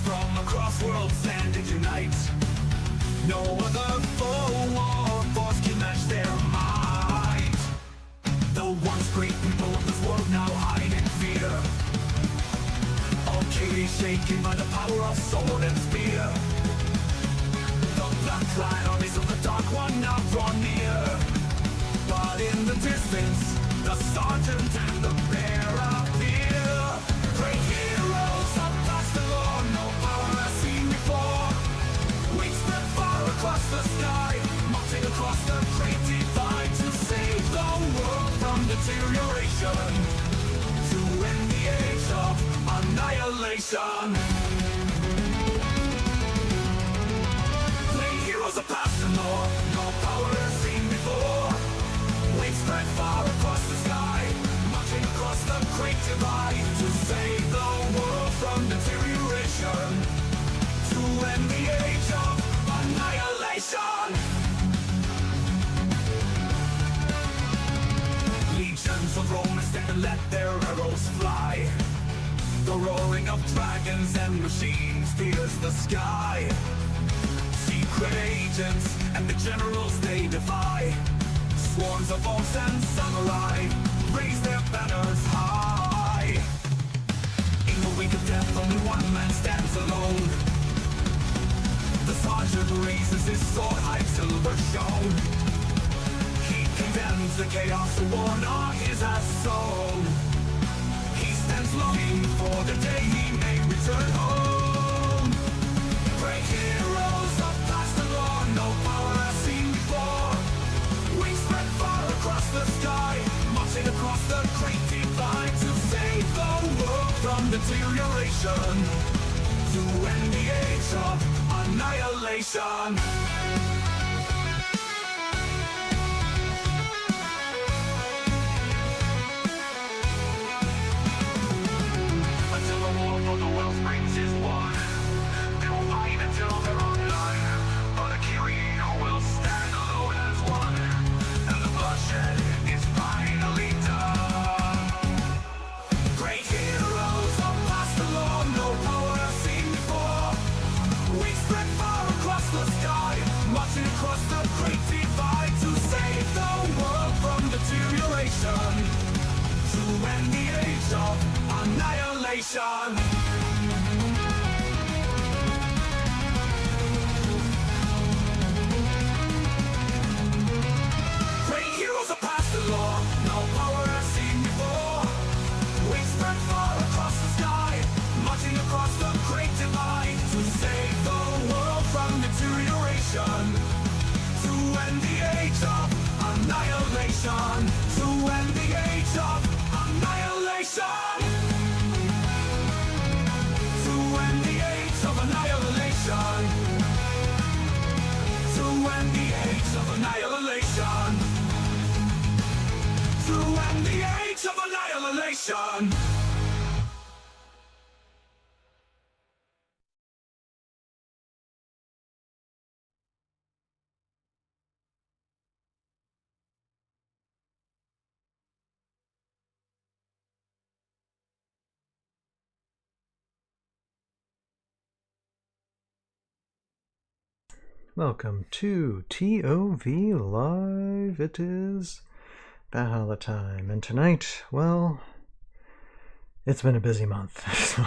from across worlds stand and unite. No other foe or force can match their might. The once great people of this world now hide in fear. All chaos shaken by the power of sword and spear. The black-clad armies of the Dark One now draw near. But in the distance, the sergeant and the bear appear. Great heroes have passed along, no power has seen before. Wings spread far across the sky, marching across the great divide to save the world from deterioration, to end the age of annihilation. Great heroes have passed along, no power has seen before. Wings spread far across the sky, marching across the great divide to save the world from deterioration, to end the age of annihilation. Legions of Romans stand and let their arrows fly. The roaring of dragons and machines fills the sky. Secret agents and the generals they defy. Swarms of orcs and samurai raise their banners high. In the wake of death, only one man stands alone. The sergeant raises his sword, high silver shone. He condemns the chaos the war on his has sown. He stands longing for the day he may return home. Great heroes have passed along, no power has seen before. Wings spread far across the sky, marching across the great divide to save the world from deterioration, to end the age of annihilation. Until the war for the world springs is won, they will fight until they're undone. But a king who will stand alone as one, and the bloodshed is finally done. Great heroes have passed along, no power has seen before. Wings spread far across the sky, marching across the great divide to save the world from deterioration, to end the age of annihilation. Great heroes have passed along, no power has seen before. Wings spread far across the sky, marching across the great divide to save the world from deterioration, to end the age of annihilation, to end the age of annihilation, to end the age of annihilation, to end the age of annihilation, to end the age of annihilation. Welcome to TOV Live. It is Valhalla time, and tonight, well, it's been a busy month, so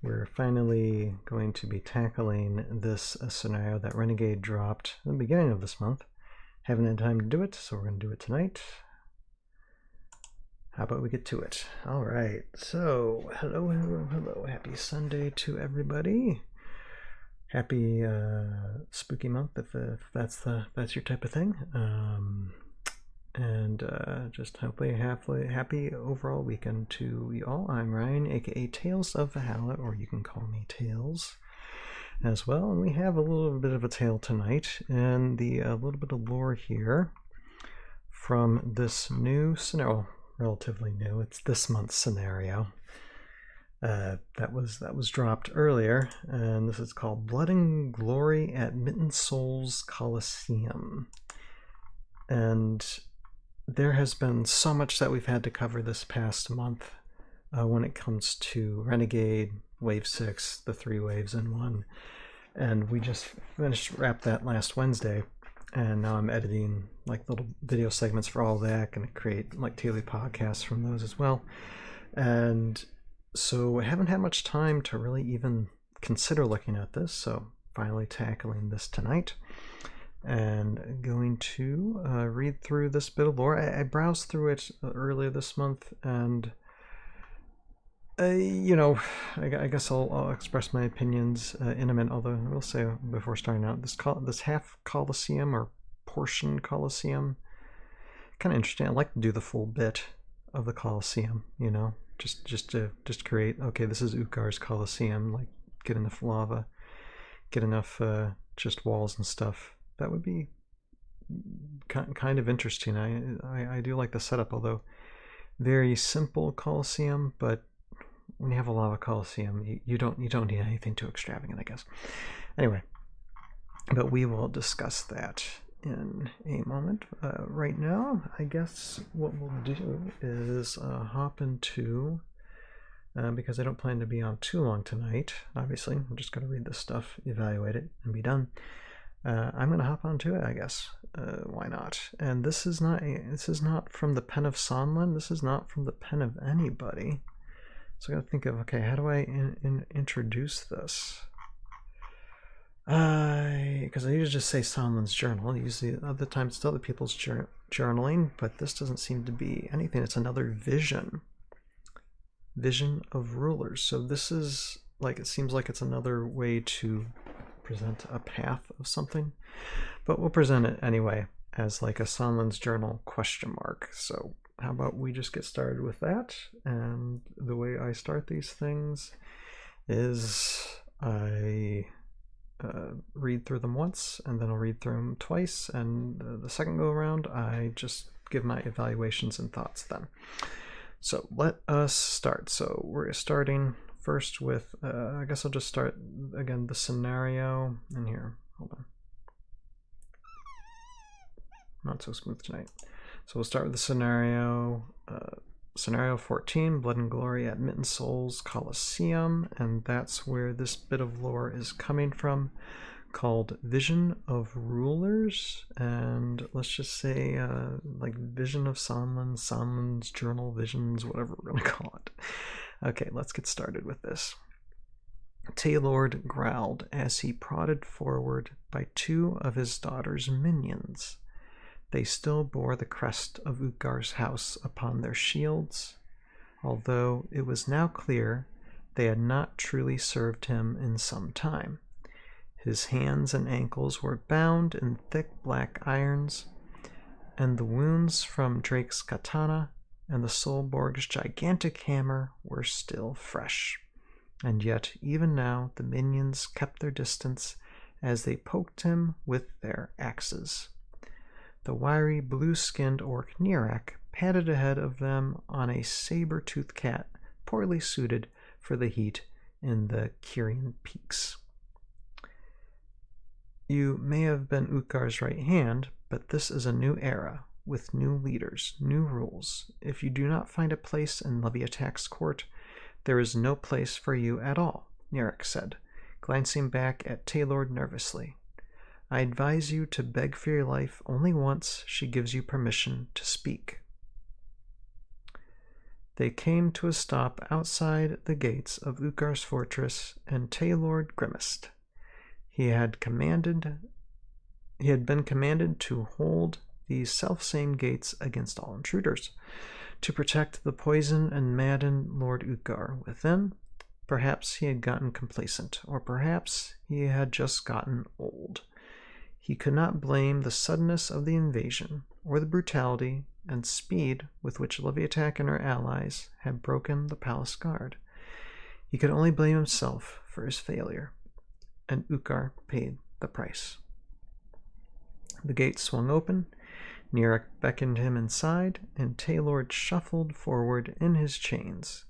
we're finally going to be tackling this scenario that Renegade dropped at the beginning of this month. Haven't had time to do it, so we're going to do it tonight. How about we get to it? All right, so hello, happy Sunday to everybody. Happy spooky month if that's your type of thing, and just hopefully happy overall weekend to you all. I'm Ryan, aka Tales of Valhalla, or you can call me Tales as well. And we have a little bit of a tale tonight, and a little bit of lore here from this new scenario, relatively new. It's this month's scenario. That was dropped earlier, and this is called Blood and Glory at Mitonsoul's Coliseum. And there has been so much that we've had to cover this past month when it comes to Renegade, wave 6, the 3 waves in one. And we just wrapped that last Wednesday, and now I'm editing like little video segments for all that, and create like daily podcasts from those as well. And so I haven't had much time to really even consider looking at this, so finally tackling this tonight and going to read through this bit of lore. I browsed through it earlier this month, and you know, I guess I'll express my opinions in a minute, although I will say before starting out, this half Coliseum or portion Coliseum, kind of interesting. I like to do the full bit of the Coliseum, you know, just to create, okay, this is Utgar's Coliseum, like get enough lava, get enough just walls and stuff. That would be kind of interesting. I do like the setup, although very simple Coliseum, but when you have a lava Coliseum, you don't need anything too extravagant, I guess. Anyway, but we will discuss that in a moment. Right now, I guess what we'll do is hop into, because I don't plan to be on too long tonight, obviously. I'm just going to read this stuff, evaluate it, and be done. I'm going to hop onto it, I guess. Why not? And this is not from the pen of Sonlen. This is not from the pen of anybody. So I got to think of, okay, how do I introduce this? Because I usually just say Sonlen's journal. Usually other times it's other people's journaling, but this doesn't seem to be anything. It's another vision of rulers. So this is like, it seems like it's another way to present a path of something, but we'll present it anyway as like a Sonlen's journal question mark. So how about we just get started with that? And the way I start these things is I read through them once, and then I'll read through them twice, and the second go around I just give my evaluations and thoughts then. So let us start. So we're starting first with I guess I'll just start again the scenario in here. Hold on, not so smooth tonight. So we'll start with the scenario, scenario 14, Blood and Glory at Mitonsoul's Coliseum, and that's where this bit of lore is coming from, called Vision of Rulers, and let's just say like Vision of Sonlen, Sonlen's journal, visions, whatever we're going to call it. Okay, let's get started with this. Taylord growled as he prodded forward by 2 of his daughter's minions. They still bore the crest of Utgar's house upon their shields, although it was now clear they had not truly served him in some time. His hands and ankles were bound in thick black irons, and the wounds from Drake's katana and the Solborg's gigantic hammer were still fresh. And yet, even now, the minions kept their distance as they poked him with their axes. The wiry, blue-skinned orc Nirak padded ahead of them on a saber-toothed cat, poorly suited for the heat in the Kyrian peaks. You may have been Utgar's right hand, but this is a new era, with new leaders, new rules. If you do not find a place in Leviatak's court, there is no place for you at all, Nirak said, glancing back at Taylord nervously. I advise you to beg for your life only once she gives you permission to speak. They came to a stop outside the gates of Utgar's fortress, and Taylord grimaced. He had been commanded to hold these selfsame gates against all intruders, to protect the poison and madden Lord Utgar within. Perhaps he had gotten complacent, or perhaps he had just gotten old. He could not blame the suddenness of the invasion, or the brutality and speed with which Leviatak and her allies had broken the palace guard. He could only blame himself for his failure, and Utgar paid the price. The gate swung open, Nirak beckoned him inside, and Taylord shuffled forward in his chains.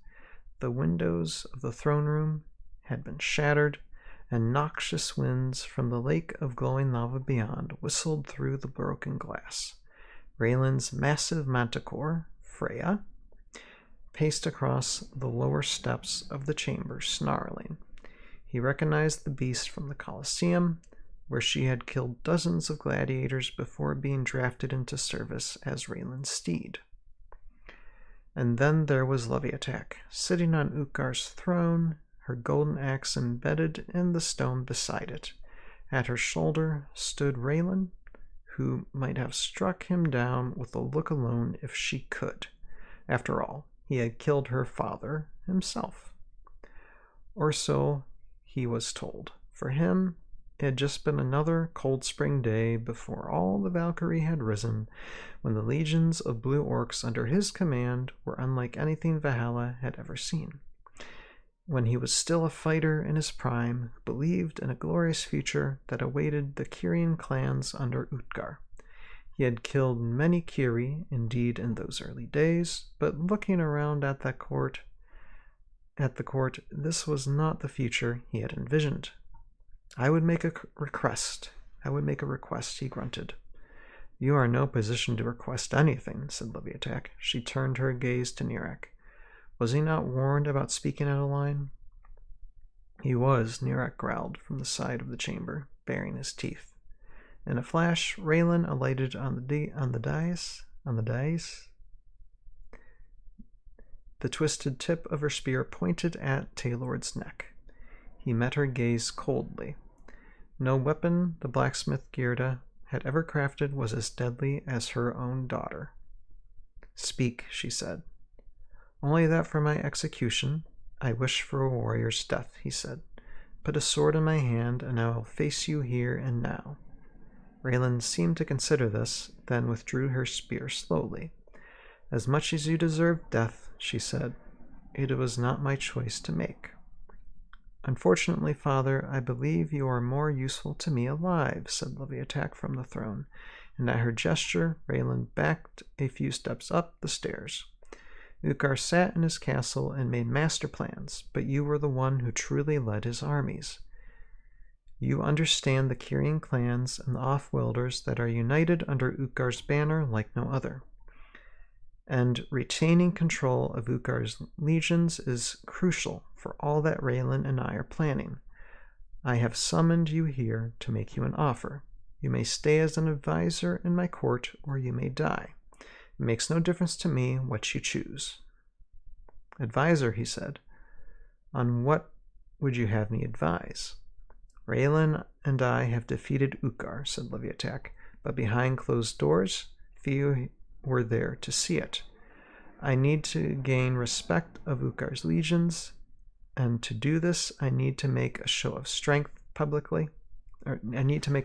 The windows of the throne room had been shattered, and noxious winds from the lake of glowing lava beyond whistled through the broken glass. Raylan's massive manticore, Freya, paced across the lower steps of the chamber, snarling. He recognized the beast from the Coliseum, where she had killed dozens of gladiators before being drafted into service as Raylan's steed. And then there was Leviatak, sitting on Utgar's throne, her golden axe embedded in the stone beside it. At her shoulder stood Raylan, who might have struck him down with a look alone if she could. After all, he had killed her father himself. Or so he was told. For him, it had just been another cold spring day before all the Valkyrie had risen, when the legions of blue orcs under his command were unlike anything Valhalla had ever seen. When he was still a fighter in his prime, who believed in a glorious future that awaited the Kyrian clans under Utgar. He had killed many Kyri, indeed, in those early days, but looking around at the court, this was not the future he had envisioned. I would make a request, he grunted. You are in no position to request anything, said Leviatak. She turned her gaze to Nirak. Was he not warned about speaking out of line? He was, Nirak growled from the side of the chamber, baring his teeth. In a flash, Raylan alighted on the dais. The twisted tip of her spear pointed at Taylord's neck. He met her gaze coldly. No weapon the blacksmith Gerda had ever crafted was as deadly as her own daughter. Speak, she said. Only that for my execution, I wish for a warrior's death, he said. Put a sword in my hand, and I will face you here and now. Raylan seemed to consider this, then withdrew her spear slowly. As much as you deserve death, she said, it was not my choice to make. Unfortunately, father, I believe you are more useful to me alive, said Leviatak from the throne, and at her gesture, Raylan backed a few steps up the stairs. Utgar sat in his castle and made master plans, but you were the one who truly led his armies. You understand the Kyrian clans and the off-worlders that are united under Utgar's banner like no other. And retaining control of Utgar's legions is crucial for all that Raylan and I are planning. I have summoned you here to make you an offer. You may stay as an advisor in my court, or you may die. It makes no difference to me what you choose. Advisor, he said. On what would you have me advise? Raylan and I have defeated Utgar, said Leviatak, but behind closed doors, few were there to see it. I need to gain respect of Utgar's legions, and to do this, I need to make a show of strength publicly. I need to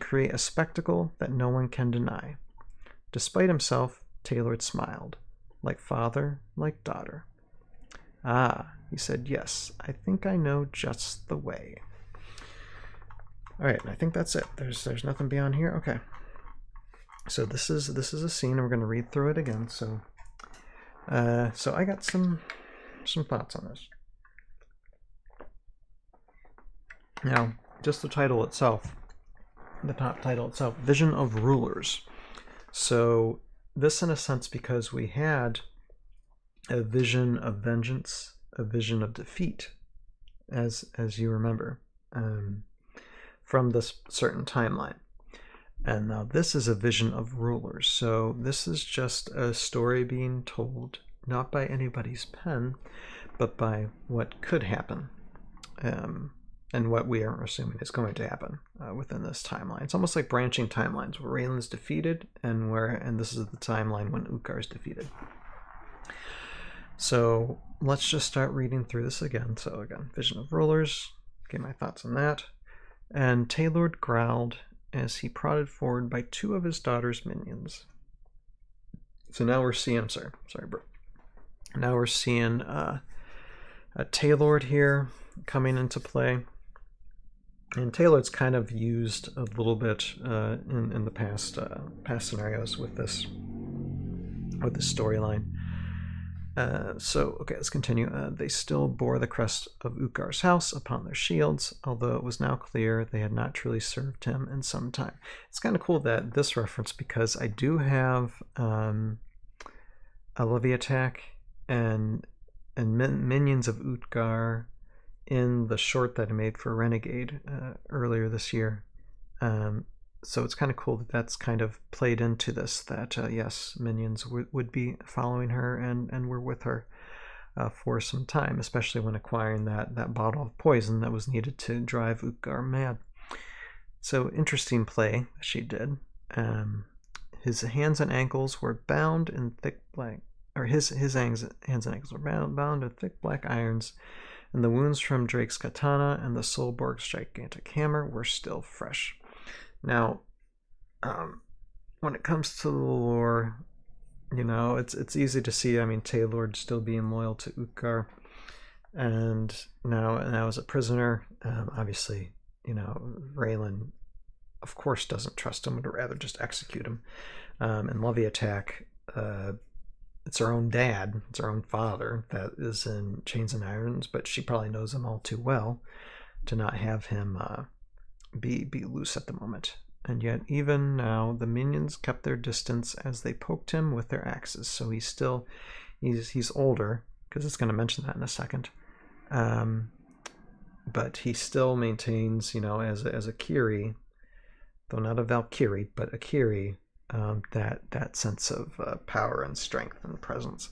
create a spectacle that no one can deny. Despite himself, Taylor smiled, like father, like daughter. Ah, he said, yes, I think I know just the way. All right, I think that's it. There's nothing beyond here. Okay. So this is a scene, and we're going to read through it again. So I got some thoughts on this. Now, just the title itself, the top title itself, Vision of Rulers. So this, in a sense, because we had a vision of vengeance, a vision of defeat, as you remember, from this certain timeline. And now this is a vision of rulers. So this is just a story being told, not by anybody's pen, but by what could happen, and what we are assuming is going to happen within this timeline. It's almost like branching timelines, where Raylan's defeated, and this is the timeline when Utgar's defeated. So let's just start reading through this again. So again, Vision of Rulers, get my thoughts on that. And Taylord growled as he prodded forward by two of his daughter's minions. So now we're seeing, now we're seeing a Taylord here coming into play. And Taylord's kind of used a little bit in the past scenarios with this storyline. So, okay, let's continue. They still bore the crest of Utgar's house upon their shields, although it was now clear they had not truly served him in some time. It's kind of cool that this reference, because I do have a Leviatak and minions of Utgar in the short that I made for Renegade earlier this year. So it's kind of cool that that's kind of played into this, that yes, minions would be following her and were with her for some time, especially when acquiring that bottle of poison that was needed to drive Utgar mad. So interesting play she did. His hands and ankles were bound in thick black, or his hands and ankles were bound in thick black irons, and the wounds from Drake's katana and the Solborg's gigantic hammer were still fresh. Now, when it comes to the lore, you know, it's easy to see. I mean, Taylor still being loyal to Utgar, and now as a prisoner, obviously, you know, Raylan, of course, doesn't trust him, would rather just execute him. And Leviatak, it's her own dad, it's her own father that is in chains and irons, but she probably knows him all too well to not have him be loose at the moment. And yet, even now, the minions kept their distance as they poked him with their axes. So he's older, because it's going to mention that in a second. But he still maintains, you know, as a Kiri, though not a Valkyrie, but a Kiri, that sense of power and strength and presence.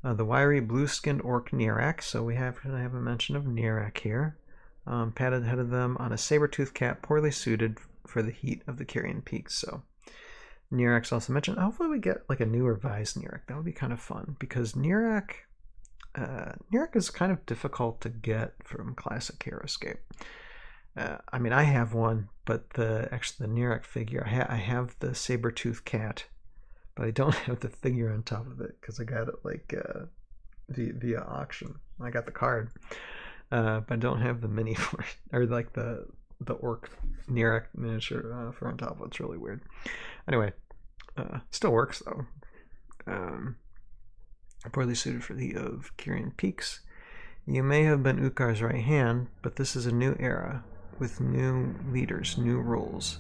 The wiry blue-skinned orc Nirak, so I have a mention of Nirak here, patted ahead of them on a saber-toothed cat poorly suited for the heat of the Kyrian peaks. So Nirak's also mentioned. Hopefully we get like a new revised Nirak. That would be kind of fun, because Nirak is kind of difficult to get from classic Heroscape. I mean, I have one, but the Nirak figure, I have the saber-toothed cat, but I don't have the figure on top of it because I got it like via auction. I got the card, but I don't have the mini for it, or like the orc Nirak miniature for on top of it. It's really weird. Anyway, still works though. Poorly suited for the heat of Kyrian peaks. You may have been Utgar's right hand, but this is a new era with new leaders, new rules.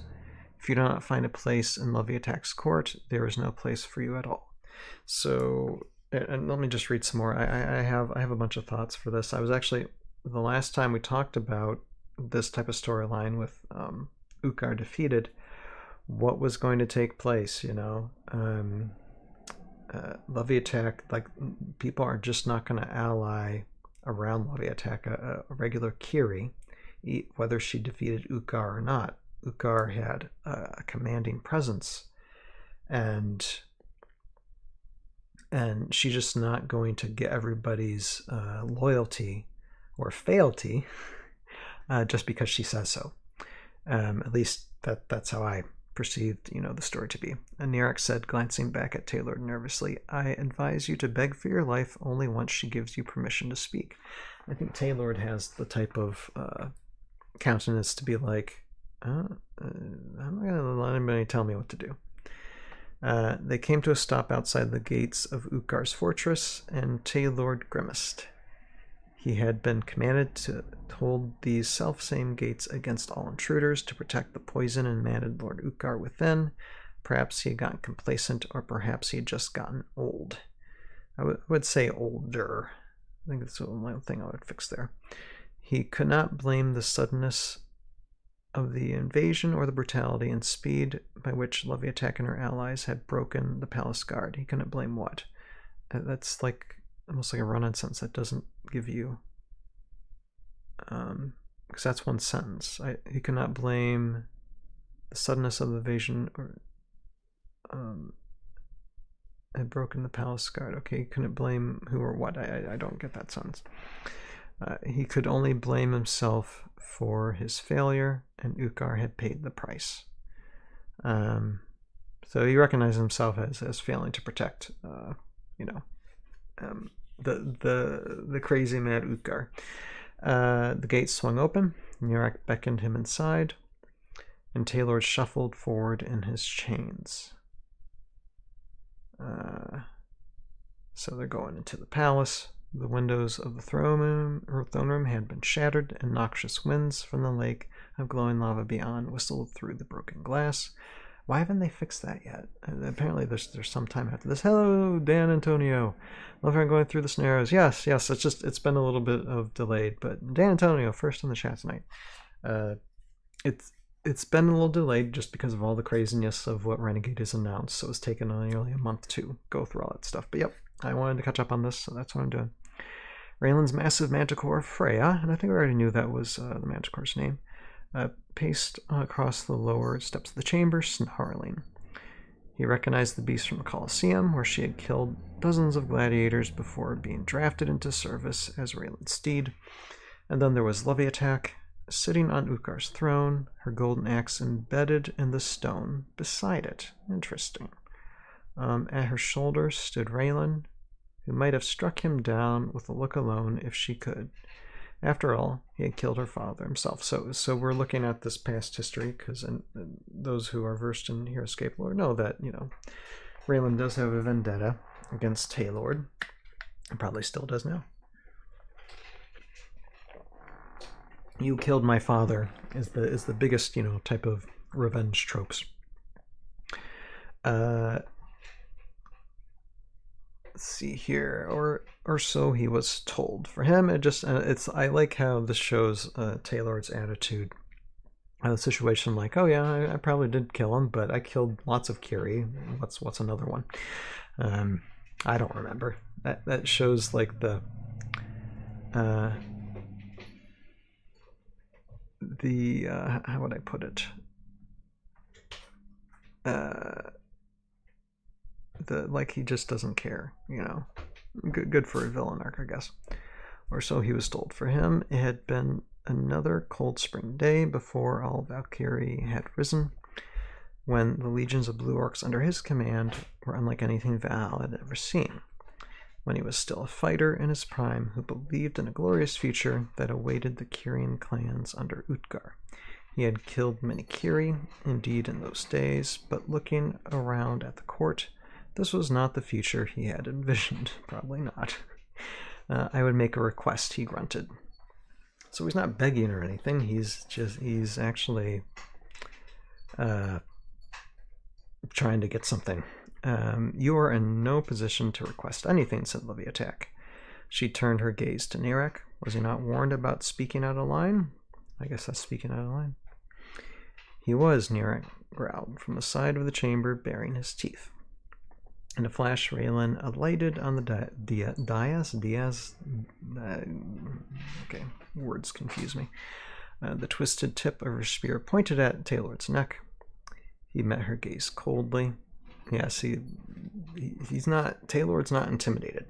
If you do not find a place in Leviatak's court, there is no place for you at all. So, and let me just read some more. I have a bunch of thoughts for this. I was actually, the last time we talked about this type of storyline with Utgar defeated, what was going to take place, you know. Leviatak, like, people are just not going to ally around Leviatak a regular Kiri, whether she defeated Utgar or not. Utgar had a commanding presence, and she's just not going to get everybody's loyalty or fealty just because she says so. At least that's how I perceived, you know, the story to be. And Nirak said, glancing back at Taylor nervously, "I advise you to beg for your life only once she gives you permission to speak." I think Taylor has the type of countenance to be like, I'm not going to let anybody tell me what to do. They came to a stop outside the gates of Utgar's fortress, and Taylor grimaced. He had been commanded to hold these self-same gates against all intruders to protect the poison and manted Lord Utgar within. Perhaps he had gotten complacent, or perhaps he had just gotten old. I would say older. I think that's the only thing I would fix there. He could not blame the suddenness of the invasion or the brutality and speed by which Leviatak and her allies had broken the palace guard. He couldn't blame what? That's like almost like a run-on sentence that doesn't give you, because that's one sentence. He could not blame the suddenness of the invasion or had broken the palace guard. Okay, he couldn't blame who or what. I don't get that sentence. He could only blame himself for his failure, and Utgar had paid the price. So he recognized himself as failing to protect, the crazy mad Utgar. The gate swung open. Nirak beckoned him inside, and Taylor shuffled forward in his chains. So they're going into the palace. The windows of the throne room had been shattered, and noxious winds from the lake of glowing lava beyond whistled through the broken glass. Why haven't they fixed that yet? Apparently there's some time after this. Hello, Dan Antonio. Love how I'm going through the scenarios. Yes, it's been a little bit of delayed, but Dan Antonio first in the chat tonight. It's been a little delayed just because of all the craziness of what Renegade has announced, so it's taken nearly a month to go through all that stuff. But yep, I wanted to catch up on this, so that's what I'm doing. Raylan's massive manticore, Freya, and I think we already knew that was the manticore's name, paced across the lower steps of the chamber, snarling. He recognized the beast from the Coliseum, where she had killed dozens of gladiators before being drafted into service as Raylan's steed. And then there was Leviatak, sitting on Utgar's throne, her golden axe embedded in the stone beside it. Interesting. At her shoulder stood Raylan, who might have struck him down with a look alone if she could. After all, he had killed her father himself. So we're looking at this past history, because those who are versed in Heroscape lore know that, Raylan does have a vendetta against Taylord, and probably still does now. You killed my father is the biggest, type of revenge tropes. Let's see here, or so he was told. For him, I like how this shows Taylor's attitude. The situation, like, oh yeah, I probably did kill him, but I killed lots of Kiri. What's another one? I don't remember. That shows like the how would I put it? Like he just doesn't care, Good for a villain arc, I guess. Or so he was told. For him, it had been another cold spring day before all Valkyrie had risen, when the legions of blue orcs under his command were unlike anything Val had ever seen. When he was still a fighter in his prime who believed in a glorious future that awaited the Kyrian clans under Utgar. He had killed many Kiri, indeed, in those days, but looking around at the court, this was not the future he had envisioned. Probably not. I would make a request, he grunted. So he's not begging or anything, he's actually trying to get something. You are in no position to request anything, said Leviatak. She turned her gaze to Nirek. Was he not warned about speaking out of line? I guess that's speaking out of line. He was, Nirek growled from the side of the chamber, baring his teeth. In a flash, Raylan alighted on the dais. Okay, words confuse me. The twisted tip of her spear pointed at Taylor's neck. He met her gaze coldly. Yeah, see, he's not. Taylor's not intimidated.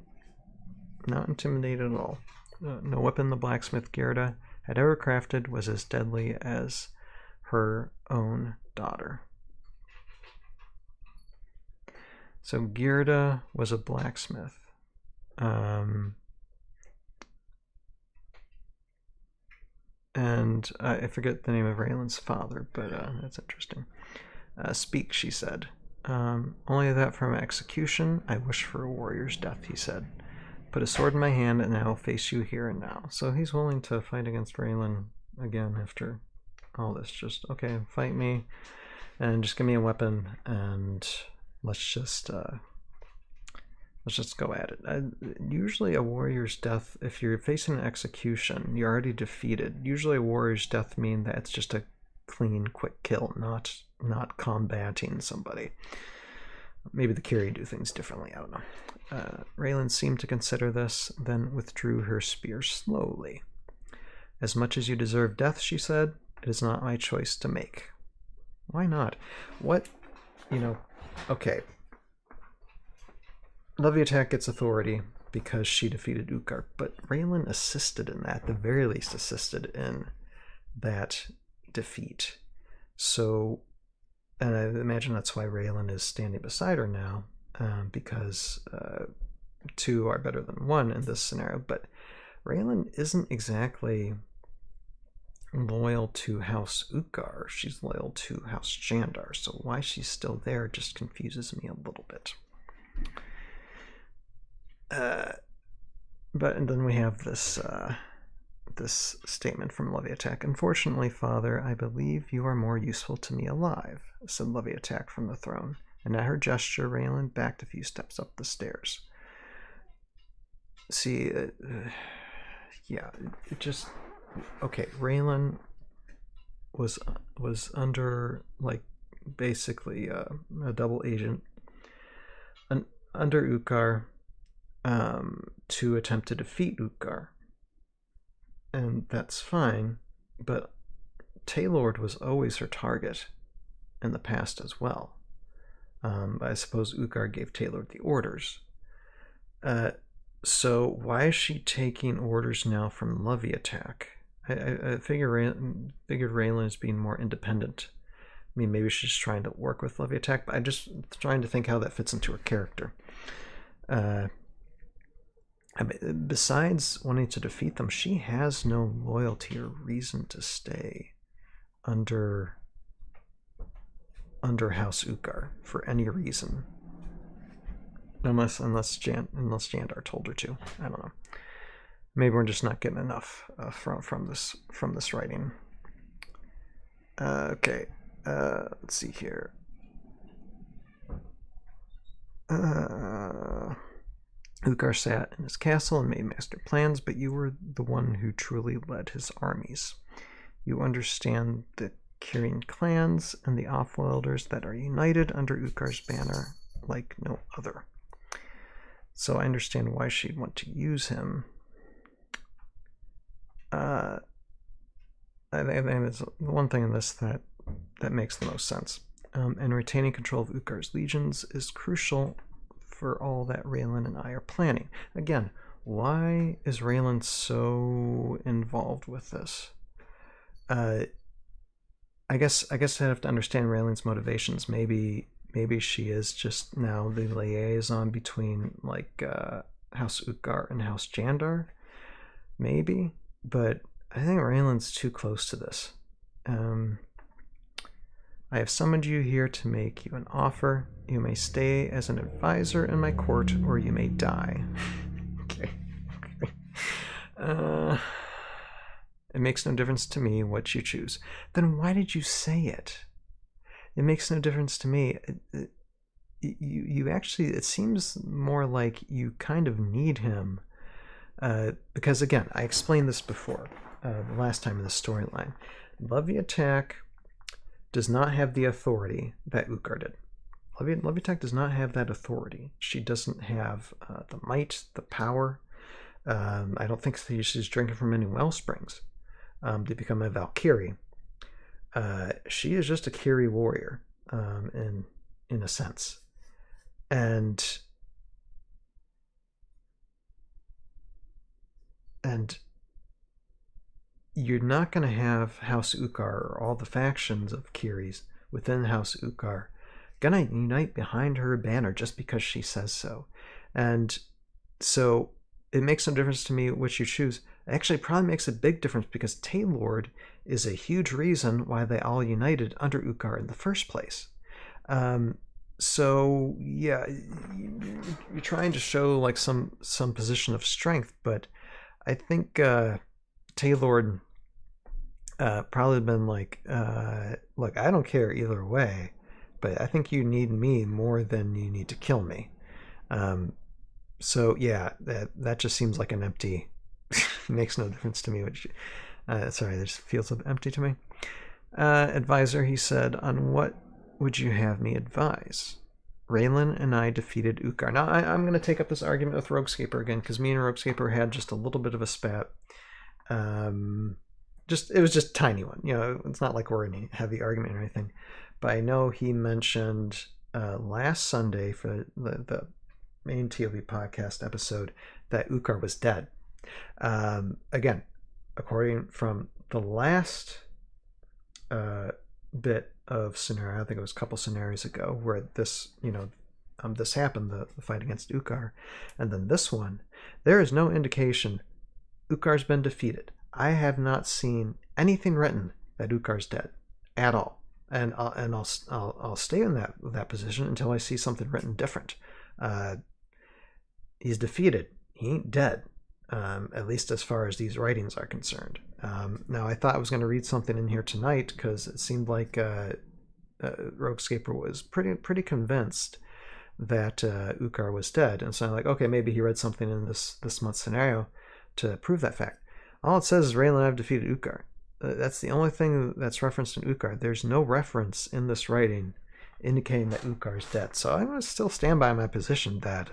Not intimidated at all. No weapon the blacksmith Gerda had ever crafted was as deadly as her own daughter. So Gerda was a blacksmith. And I forget the name of Raylan's father, but that's interesting. Speak, she said. Only that from execution. I wish for a warrior's death, he said. Put a sword in my hand and I will face you here and now. So he's willing to fight against Raylan again after all this. Just, okay, fight me and just give me a weapon and let's just go at it. Usually a warrior's death, if you're facing an execution, you're already defeated. Usually a warrior's death means that it's just a clean, quick kill, not combating somebody. Maybe the Kyrie do things differently, I don't know. Raylan seemed to consider this, then withdrew her spear slowly. As much as you deserve death, she said, it is not my choice to make. Why not? What, okay. Leviatak gets authority because she defeated Utgar, but Raylan assisted in that, at the very least assisted in that defeat. So, and I imagine that's why Raylan is standing beside her now, because two are better than one in this scenario, but Raylan isn't exactly loyal to House Utgar. She's loyal to House Jandar, so why she's still there just confuses me a little bit. And then we have this this statement from Leviatak. Unfortunately, Father, I believe you are more useful to me alive, said Leviatak from the throne. And at her gesture, Raylan backed a few steps up the stairs. See, yeah, it just... Okay, Raylan was under, like, basically a double agent under Ukkar to attempt to defeat Ukkar. And that's fine, but Taylord was always her target in the past as well. I suppose Ukkar gave Taylord the orders. So why is she taking orders now from Leviatak? I figured Raylan is being more independent. I mean, maybe she's trying to work with Leviatak, but I'm just trying to think how that fits into her character. Besides wanting to defeat them, she has no loyalty or reason to stay under House Ukkar for any reason, unless Jandar told her to. I don't know. Maybe we're just not getting enough from this writing. Okay, let's see here. Ukkar sat in his castle and made master plans, but you were the one who truly led his armies. You understand the Kyrian clans and the Offworlders that are united under Ukkar's banner like no other. So I understand why she'd want to use him. I think it's the one thing in this that makes the most sense. And retaining control of Ukkar's legions is crucial for all that Raylan and I are planning. Again, why is Raylan so involved with this? I guess I have to understand Raylan's motivations. Maybe she is just now the liaison between like House Ukkar and House Jandar. Maybe, but I think Raylan's too close to this. I have summoned you here to make you an offer. You may stay as an advisor in my court, or you may die. Okay. It makes no difference to me what you choose. Then why did you say it? It makes no difference to me. You actually, it seems more like you kind of need him. Because again, I explained this before, the last time in the storyline. Leviatak does not have the authority that Ukkar did. Leviatak does not have that authority. She doesn't have the might, the power. I don't think she's drinking from any well springs to become a Valkyrie. She is just a Kyrie warrior, in a sense. And you're not going to have House Ukkar or all the factions of Kyries within House Ukkar gonna unite behind her banner just because she says so. And so it makes no difference to me which you choose. Actually, it probably makes a big difference because Taylord is a huge reason why they all united under Ukkar in the first place. So yeah, you're trying to show like some position of strength, but I think Taylord probably been like, look, I don't care either way, but I think you need me more than you need to kill me. So yeah, that just seems like an empty. Makes no difference to me. Which, sorry, this feels empty to me. Advisor, he said, on what would you have me advise? Raylan and I defeated Ukkar. Now I'm going to take up this argument with Roguescaper again because me and Roguescaper had just a little bit of a spat. It was just a tiny one. You know, it's not like we're in a heavy argument or anything. But I know he mentioned last Sunday for the main TOV podcast episode that Ukkar was dead. Again, according from the last bit of scenario, I think it was a couple scenarios ago, where this, this happened, the fight against Ukkar, and then this one, there is no indication Ukkar's been defeated. I have not seen anything written that Ukkar's dead at all, and I'll stay in that position until I see something written different. He's defeated. He ain't dead. at least as far as these writings are concerned. Now, I thought I was going to read something in here tonight because it seemed like Roguescaper was pretty convinced that Ukar was dead, and so I'm like, okay, maybe he read something in this month's scenario to prove that fact. All it says is Raylan and I have defeated Ukar. That's the only thing that's referenced in Ukar. There's no reference in this writing indicating that Ukar is dead. So I'm going to still stand by my position that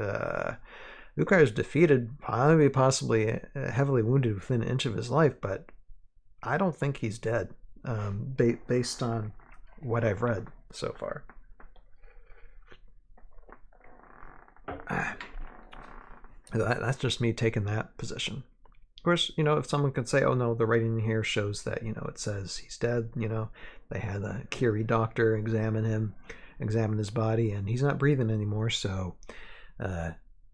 Ukar is defeated, maybe possibly heavily wounded within an inch of his life, but I don't think he's dead, based on what I've read so far. That's just me taking that position. Of course, if someone could say, oh no, the writing here shows that, it says he's dead, they had a Kiri doctor examine his body, and he's not breathing anymore, so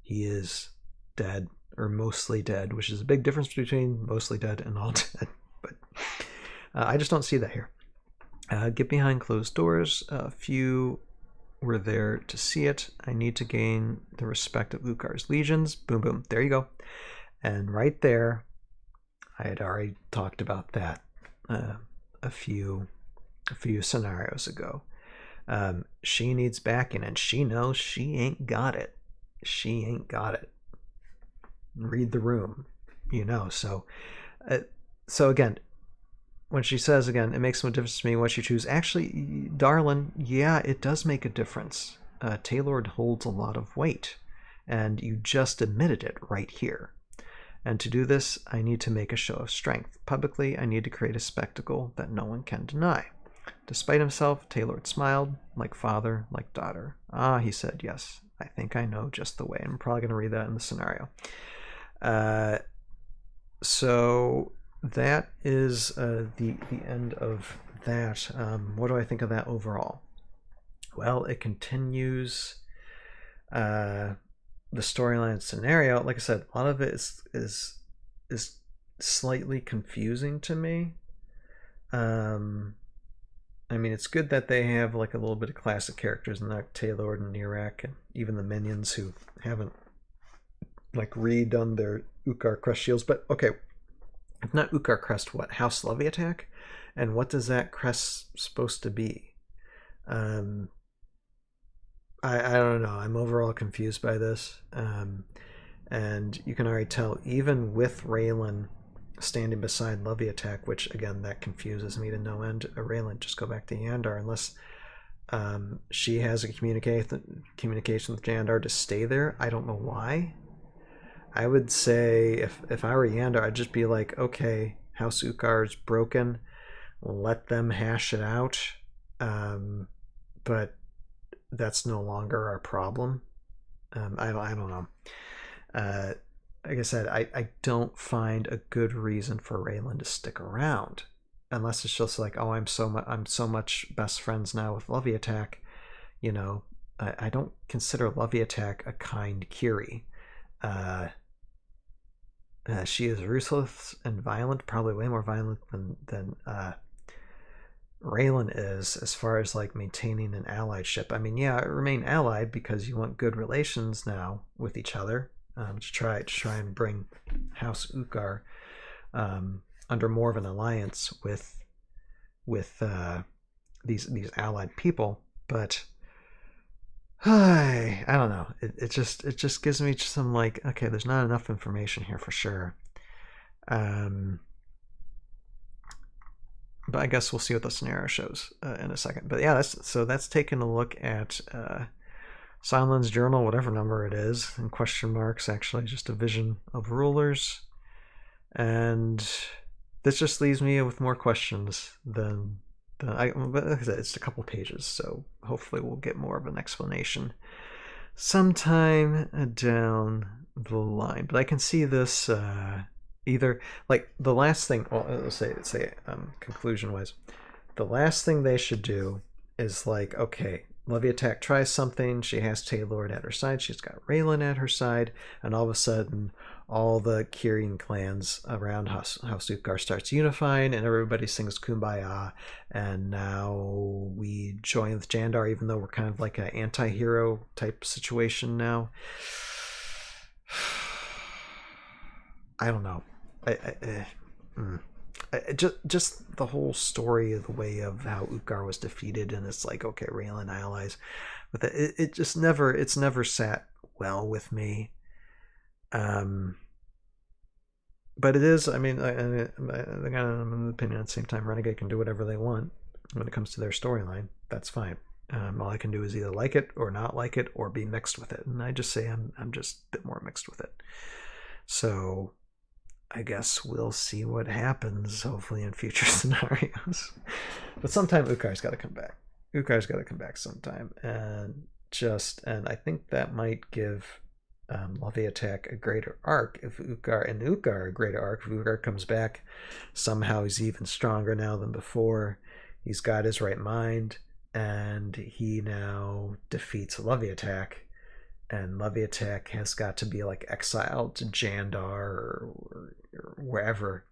he is dead, or mostly dead, which is a big difference between mostly dead and all dead. But I just don't see that here. Get behind closed doors. A few were there to see it. I need to gain the respect of Ukar's legions. Boom, boom. There you go. And right there, I had already talked about that a few scenarios ago. She needs backing, and she knows she ain't got it. She ain't got it. Read the room, So again, when she says, again, it makes no difference to me what you choose. Actually, darling, yeah, it does make a difference. Taylor holds a lot of weight, and you just admitted it right here. And to do this, I need to make a show of strength. Publicly, I need to create a spectacle that no one can deny. Despite himself, Taylor smiled, like father, like daughter. Ah, he said, yes, I think I know just the way. I'm probably going to read that in the scenario. So that is the end of that. What do I think of that overall? Well, it continues the storyline scenario. Like I said, a lot of it is slightly confusing to me. I mean, it's good that they have like a little bit of classic characters in that, Taylor and Nirak, and even the minions who haven't like redone their Ukar crest shields. But okay, if not Ukar crest, what? House Levy attack? And what does that crest supposed to be? I don't know. I'm overall confused by this. And you can already tell, even with Raylan standing beside Levy attack, which again, that confuses me to no end. Raylan, just go back to Yandar unless she has a communication with Yandar to stay there. I don't know why. I would say if I were Yandar, I'd just be like, okay, House Ukar's broken. Let them hash it out. But that's no longer our problem. I don't know. Like I said, I don't find a good reason for Raylan to stick around, unless it's just like, oh, I'm so much best friends now with Levy attack. I don't consider Levy attack a kind Kiri. She is ruthless and violent, probably way more violent than Raylan is, as far as like maintaining an alliedship. I mean, yeah, remain allied because you want good relations now with each other, to try and bring House Ukar under more of an alliance with these allied people. But I don't know. It just gives me some like, okay, there's not enough information here for sure. But I guess we'll see what the scenario shows in a second. But yeah, that's taking a look at Sonlen's journal, whatever number it is, and question marks, actually, just a vision of rulers. And this just leaves me with more questions than but like I said, it's a couple pages, so hopefully we'll get more of an explanation sometime down the line. But I can see this either like the last thing. Well, let's say conclusion wise, the last thing they should do is like, okay, Levy attack tries something. She has Taylor at her side. She's got Raylan at her side, and all of a sudden, all the Kyrian clans around House Ukar starts unifying, and everybody sings Kumbaya. And now we join with Jandar, even though we're kind of like an anti-hero type situation now. I don't know. Just the whole story of the way of how Uthgar was defeated, and it's like, okay, Raylan allies with it. It's never sat well with me. But it is. I mean, I got an opinion at the same time. Renegade can do whatever they want when it comes to their storyline. That's fine. All I can do is either like it or not like it or be mixed with it. And I just say I'm just a bit more mixed with it. So I guess we'll see what happens, hopefully, in future scenarios. But sometime Uthgar's got to come back. Uthgar's got to come back sometime. And I think that might give Leviathan a greater arc if Uthgar a greater arc. If Uthgar comes back, somehow he's even stronger now than before. He's got his right mind, and he now defeats Leviathan, and Leviathan has got to be like exiled to Jandar or wherever.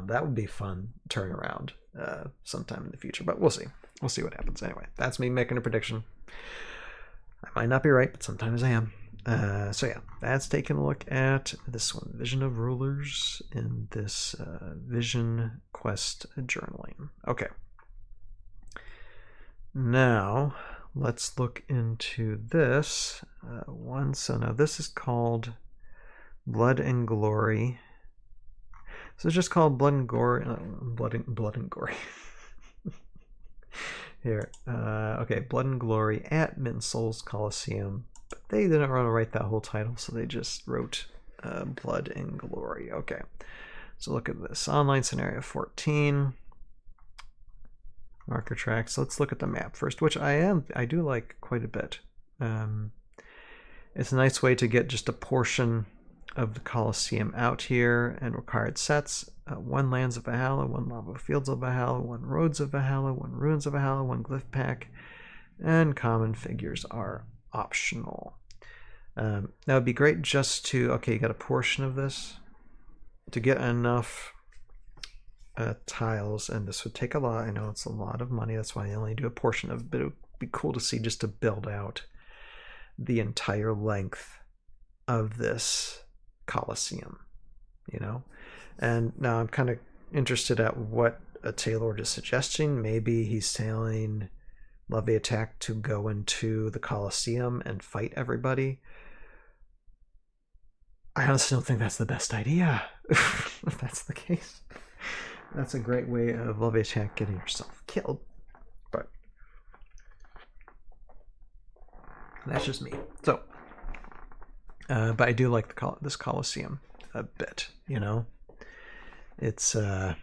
That would be fun turnaround sometime in the future, but we'll see. We'll see what happens. Anyway, that's me making a prediction. I might not be right, but sometimes I am. So yeah, that's taking a look at this one, Vision of Rulers, in this Vision Quest journaling. Okay. Now, let's look into this one. So now this is called Blood and Glory. So it's just called Blood and Glory. Blood and Glory. Here. Okay, Blood and Glory at Mitonsoul's Coliseum. But they didn't want to write that whole title, so they just wrote Blood and Glory. Okay. So look at this. Online Scenario 14. Marker tracks. Let's look at the map first, which I do like quite a bit. It's a nice way to get just a portion of the Coliseum out here, and required sets: 1 Lands of Valhalla, 1 Lava Fields of Valhalla, 1 Roads of Valhalla, 1 Ruins of Valhalla, 1 Glyph Pack, and common figures are optional. That would be great just to, okay, you got a portion of this to get enough tiles, and this would take a lot. I know it's a lot of money, that's why I only do a portion of it, but it would be cool to see just to build out the entire length of this Coliseum, you know. And now I'm kind of interested at what a Taylor is suggesting. Maybe he's telling Leviathan to go into the Coliseum and fight everybody. I honestly don't think that's the best idea. If that's the case, that's a great way of Leviathan getting yourself killed. But that's just me. So, but I do like this Coliseum a bit. You know, it's let's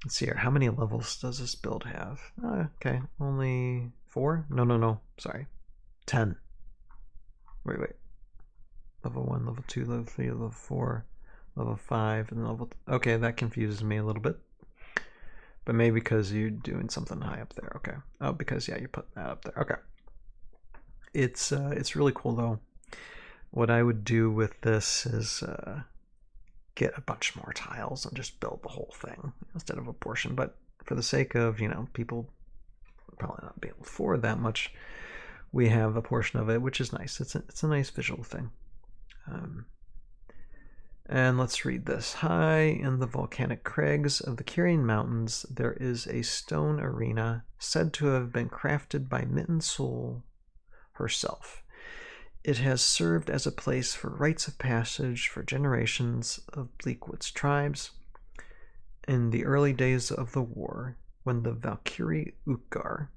see here. How many levels does this build have? Okay, only 4. No. Sorry, 10. Wait. Level 1, level 2, level 3, level 4, level 5, and level... Okay, that confuses me a little bit. But maybe because you're doing something high up there. Okay. Oh, because, yeah, you're putting that up there. Okay. It's really cool, though. What I would do with this is get a bunch more tiles and just build the whole thing instead of a portion. But for the sake of, you know, people probably not be able to afford that much, we have a portion of it, which is nice. It's a nice visual thing. And let's read this. High in the volcanic crags of the Kyrian Mountains, there is a stone arena said to have been crafted by Mitonsoul herself. It has served as a place for rites of passage for generations of Bleakwood's tribes. In the early days of the war, when the Valkyrie Uthgar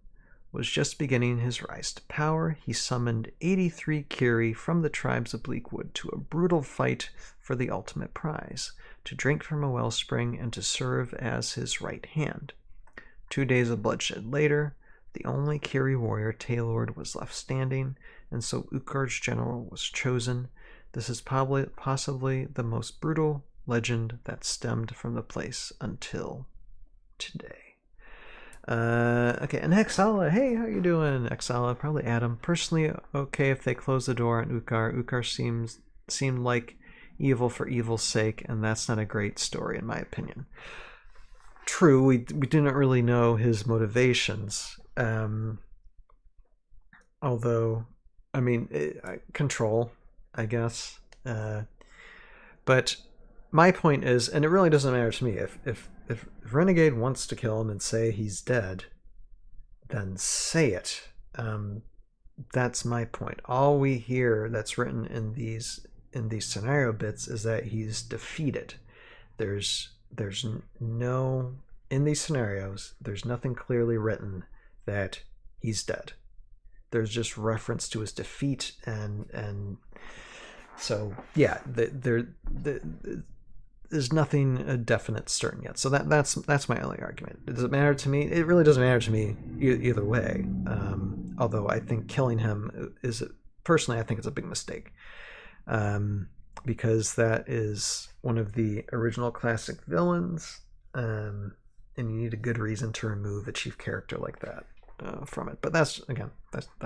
was just beginning his rise to power, he summoned 83 Kyrie from the tribes of Bleakwood to a brutal fight for the ultimate prize, to drink from a wellspring and to serve as his right hand. 2 days of bloodshed later, the only Kyrie warrior Taylor was left standing, and so Uthgar's general was chosen. This is possibly the most brutal legend that stemmed from the place until today. Okay, and Hexala, hey, how you doing, Hexala? Probably Adam. Personally, okay if they close the door on Uthgar. Uthgar seemed like evil for evil's sake, and that's not a great story in my opinion. True, we didn't really know his motivations. Although, I mean, control, I guess. But my point is, and it really doesn't matter to me, if Renegade wants to kill him and say he's dead, then say it. That's my point. All we hear that's written in these scenario bits is that he's defeated. There's no, in these scenarios, there's nothing clearly written that he's dead. There's just reference to his defeat, and so yeah, there's nothing definite certain yet. So that's my only argument. Does it matter to me? It really doesn't matter to me either way. Although I think killing him is, personally, I think it's a big mistake, because that is one of the original classic villains, and you need a good reason to remove a chief character like that from it. But that's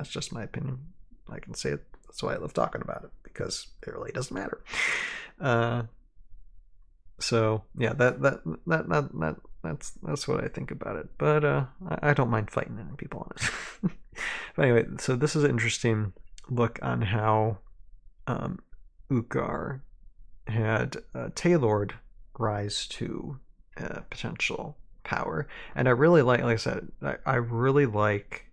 just my opinion. I can say it. That's why I love talking about it, because it really doesn't matter. So yeah, that's what I think about it. But I don't mind fighting any people on it. But anyway, so this is an interesting look on how Uthgar had Taylord rise to potential power, and I really like I said, I really like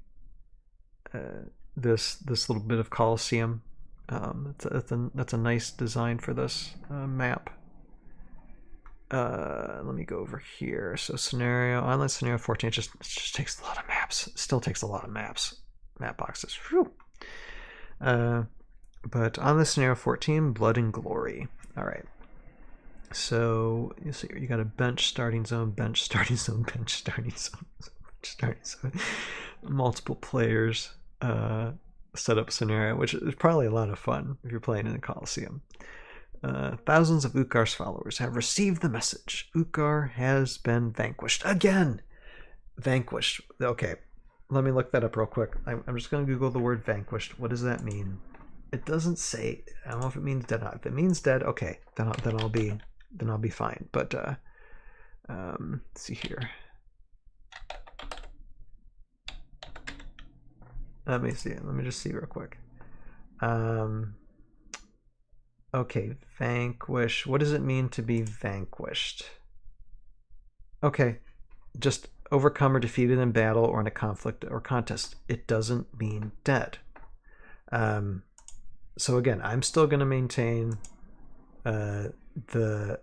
this little bit of Coliseum. That's a nice design for this map. Let me go over here. So scenario, online scenario 14, it just takes a lot of maps. It still takes a lot of map boxes. Whew. But on the scenario 14, Blood and Glory. All right. So you see, you got a bench starting zone, bench starting zone, bench starting zone, bench starting zone. Multiple players setup scenario, which is probably a lot of fun if you're playing in a Coliseum. Thousands of Uthgar's followers have received the message. Uthgar has been vanquished again. Vanquished. Okay, let me look that up real quick. I'm just going to Google the word vanquished. What does that mean? It doesn't say. I don't know if it means dead. If it means dead, okay, then I'll be fine. But let's see here. Let me see. Let me just see real quick. Okay, vanquish. What does it mean to be vanquished? Okay, just overcome or defeated in battle or in a conflict or contest. It doesn't mean dead. So again, I'm still going to maintain the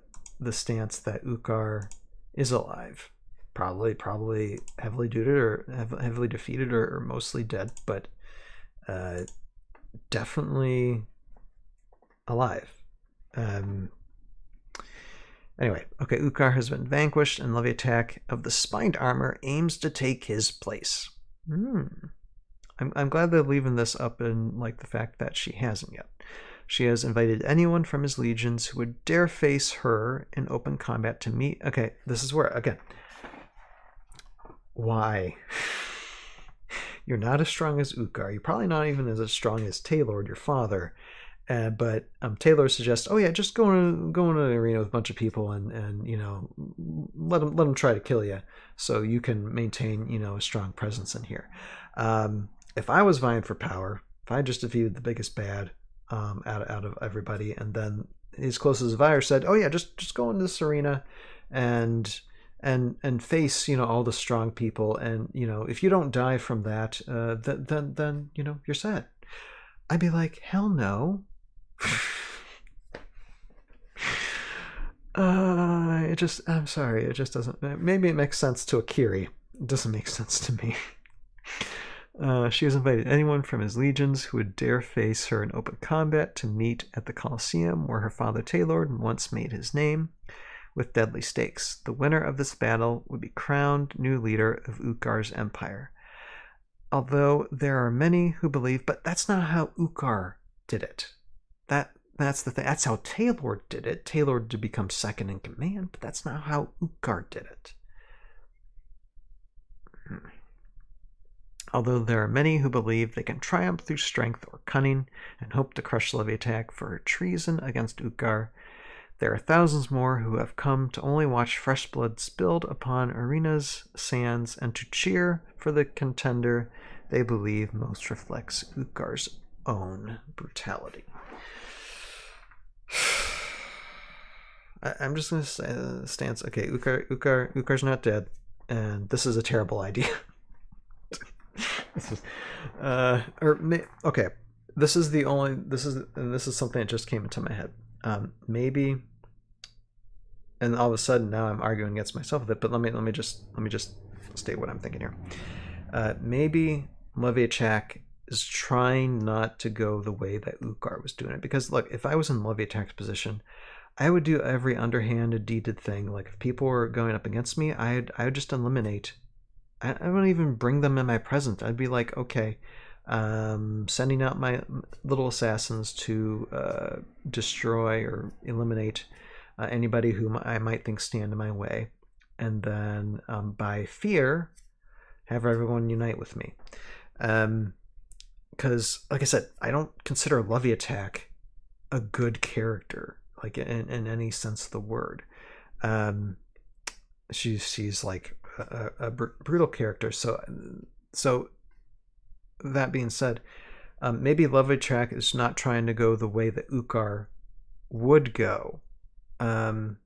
stance that Uthgar is alive. Probably heavily defeated or mostly dead, but definitely alive. Anyway, okay, Uthgar has been vanquished, and Levy attack of the spined armor aims to take his place. I'm glad they're leaving this up in like the fact that she hasn't yet. She has invited anyone from his legions who would dare face her in open combat to meet. Okay, this is where again. Why? You're not as strong as Uthgar. You're probably not even as strong as Taylord, your father. But Taylor suggests, oh yeah, just go in an arena with a bunch of people and you know let them try to kill you, so you can maintain a strong presence in here. If I was vying for power, if I just defeated the biggest bad out of everybody, and then his closest advisor said, oh yeah, just go in this arena and face all the strong people, and if you don't die from that, then you're sad. I'd be like, hell no. I'm sorry, it just doesn't. Maybe it makes sense to Akiri. It doesn't make sense to me. She has invited anyone from his legions who would dare face her in open combat to meet at the Coliseum, where her father Taylord once made his name, with deadly stakes. The winner of this battle would be crowned new leader of Uthgar's empire. Although there are many who believe, but that's not how Uthgar did it. That's the thing. That's how Taylord did it. Taylord to become second in command, but that's not how Uthgar did it. Although there are many who believe they can triumph through strength or cunning and hope to crush Leviatak for her treason against Uthgar, there are thousands more who have come to only watch fresh blood spilled upon arena's sands and to cheer for the contender they believe most reflects Uthgar's own brutality. I'm just gonna stance. Okay, Ukar's not dead, and this is a terrible idea. This is, okay. This is the only. This is something that just came into my head. Maybe, and all of a sudden now I'm arguing against myself with it. But let me just state what I'm thinking here. Maybe Leviatchak is trying not to go the way that Ukar was doing it. Because look, if I was in Leviatchak's position, I would do every underhanded, deeded thing. Like if people were going up against me, I would just eliminate. I wouldn't even bring them in my presence. I'd be like, okay, sending out my little assassins to destroy or eliminate anybody whom I might think stand in my way, and then by fear, have everyone unite with me. Because, like I said, I don't consider Leviatchak a good character, like in any sense of the word. She's like a brutal character. So that being said, maybe Leviatchak is not trying to go the way that Ukar would go, and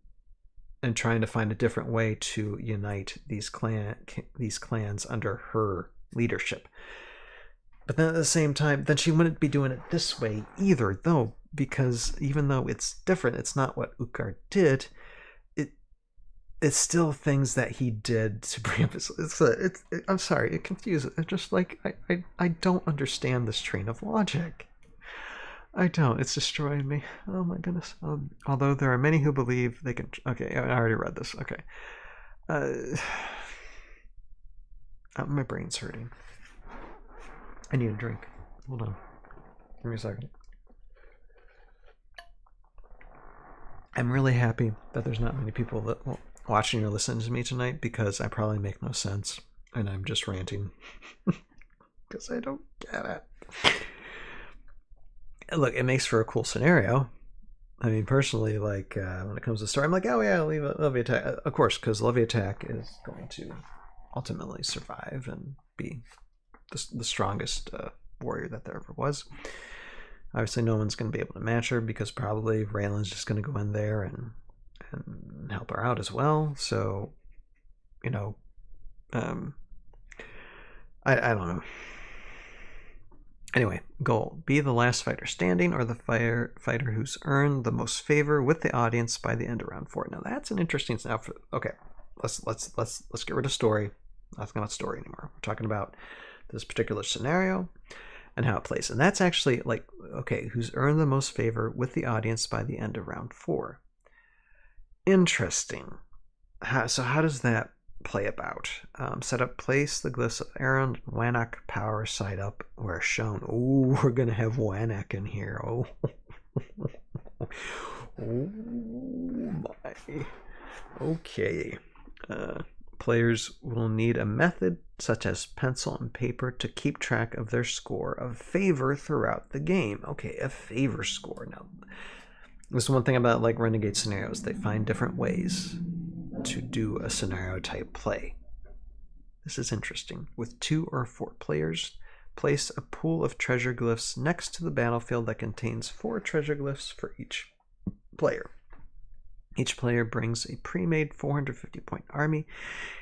trying to find a different way to unite these clans under her leadership. But then at the same time, then she wouldn't be doing it this way either, though, because even though it's different, it's not what Ukar did. It's still things that he did to bring up his. I'm sorry, it confuses. It's just like I don't understand this train of logic. I don't. It's destroying me. Oh my goodness. Although there are many who believe they can. Okay, I already read this. Okay. My brain's hurting. I need a drink. Hold on. Give me a second. I'm really happy that there's not many people that watching or listening to me tonight, because I probably make no sense and I'm just ranting because I don't get it. Look, it makes for a cool scenario. I mean, personally, like when it comes to story, I'm like, oh yeah, leave Leviatchak, of course, because Leviatchak is going to ultimately survive and be the strongest warrior that there ever was. Obviously, no one's going to be able to match her, because probably Raylan's just going to go in there and help her out as well. So, you know, I don't know. Anyway, goal: be the last fighter standing, or the fighter who's earned the most favor with the audience by the end of round 4. Now that's an interesting. Okay, let's get rid of story. Not talking about story anymore. We're talking about this particular scenario and how it plays. And that's actually like, okay, who's earned the most favor with the audience by the end of round 4. Interesting. So how does that play about? Set up, place the glyphs of Aaron and Wanak power side up where shown. Oh, we're going to have Wanak in here. Oh. Oh my. Okay. Players will need a method such as pencil and paper to keep track of their score of favor throughout the game. Okay, a favor score. Now, this is one thing about like Renegade scenarios. They find different ways to do a scenario type play. This is interesting. With 2 or 4 players, place a pool of treasure glyphs next to the battlefield that contains 4 treasure glyphs for each player. Each player brings a pre-made 450-point army.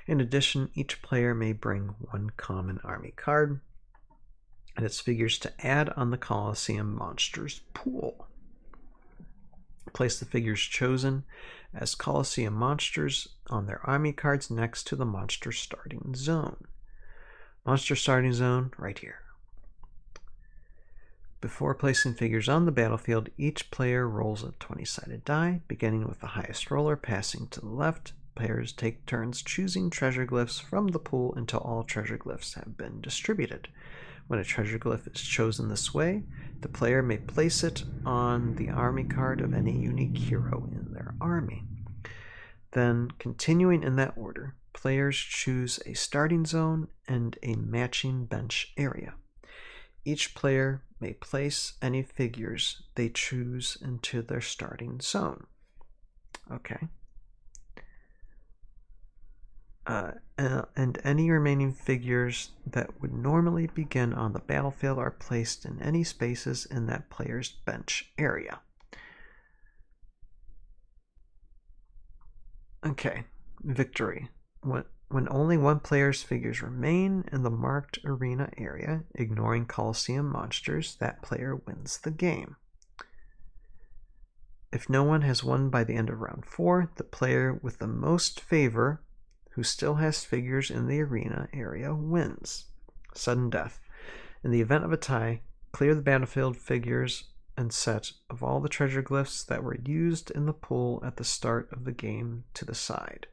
In addition, each player may bring 1 common army card and its figures to add on the Coliseum monsters pool. Place the figures chosen as Coliseum monsters on their army cards next to the monster starting zone. Monster starting zone right here. Before placing figures on the battlefield, each player rolls a 20-sided die, beginning with the highest roller, passing to the left. Players take turns choosing treasure glyphs from the pool until all treasure glyphs have been distributed. When a treasure glyph is chosen this way, the player may place it on the army card of any unique hero in their army. Then, continuing in that order, players choose a starting zone and a matching bench area. Each player may place any figures they choose into their starting zone. Okay. And any remaining figures that would normally begin on the battlefield are placed in any spaces in that player's bench area. Okay, victory. When only one player's figures remain in the marked arena area, ignoring Coliseum monsters, that player wins the game. If no one has won by the end of round 4, the player with the most favor, who still has figures in the arena area, wins. Sudden death. In the event of a tie, clear the battlefield figures and set of all the treasure glyphs that were used in the pool at the start of the game to the side.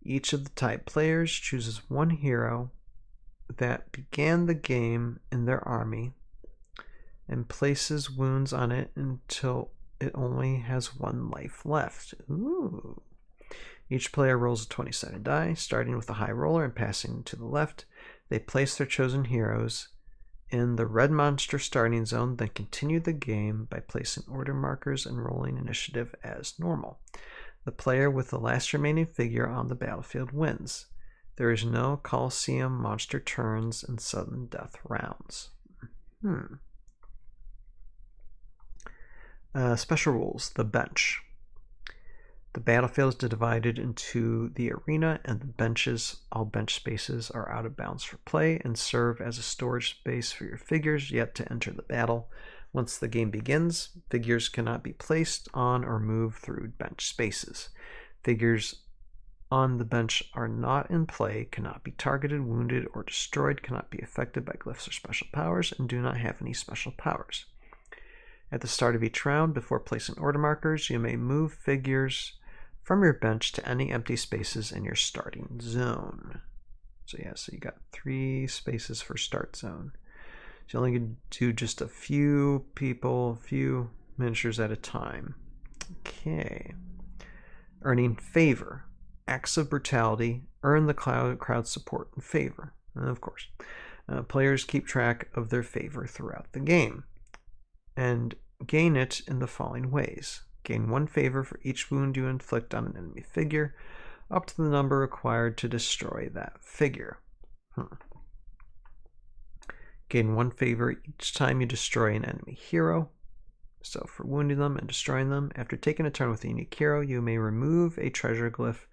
Each of the tied players chooses one hero that began the game in their army and places wounds on it until it only has 1 life left. Ooh. Each player rolls a 20-sided die, starting with a high roller and passing to the left. They place their chosen heroes in the red monster starting zone, then continue the game by placing order markers and rolling initiative as normal. The player with the last remaining figure on the battlefield wins. There is no Coliseum monster turns and sudden death rounds. Special rules. The bench. The battlefield is divided into the arena and the benches. All bench spaces are out of bounds for play and serve as a storage space for your figures yet to enter the battle. Once the game begins, figures cannot be placed on or moved through bench spaces. Figures on the bench are not in play, cannot be targeted, wounded, or destroyed, cannot be affected by glyphs or special powers, and do not have any special powers. At the start of each round, before placing order markers, you may move figures from your bench to any empty spaces in your starting zone. So you got 3 spaces for start zone. So you only can do just a few people, a few miniatures at a time. Okay. Earning favor. Acts of brutality earn the crowd support and favor. And of course, players keep track of their favor throughout the game and gain it in the following ways. Gain 1 favor for each wound you inflict on an enemy figure, up to the number required to destroy that figure. Gain 1 favor each time you destroy an enemy hero. So for wounding them and destroying them, after taking a turn with a unique hero, you may remove a treasure glyph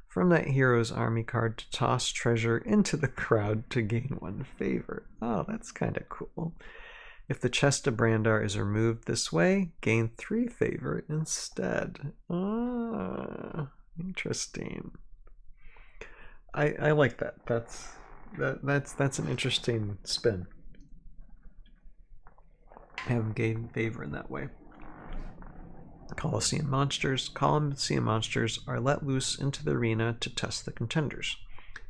from that hero's army card to toss treasure into the crowd to gain 1 favor. Oh, that's kind of cool. If the chest of Brandar is removed this way, gain 3 favor instead. Ah, interesting. I like that. That's an interesting spin. Have gained favor in that way. Coliseum monsters. Coliseum monsters are let loose into the arena to test the contenders.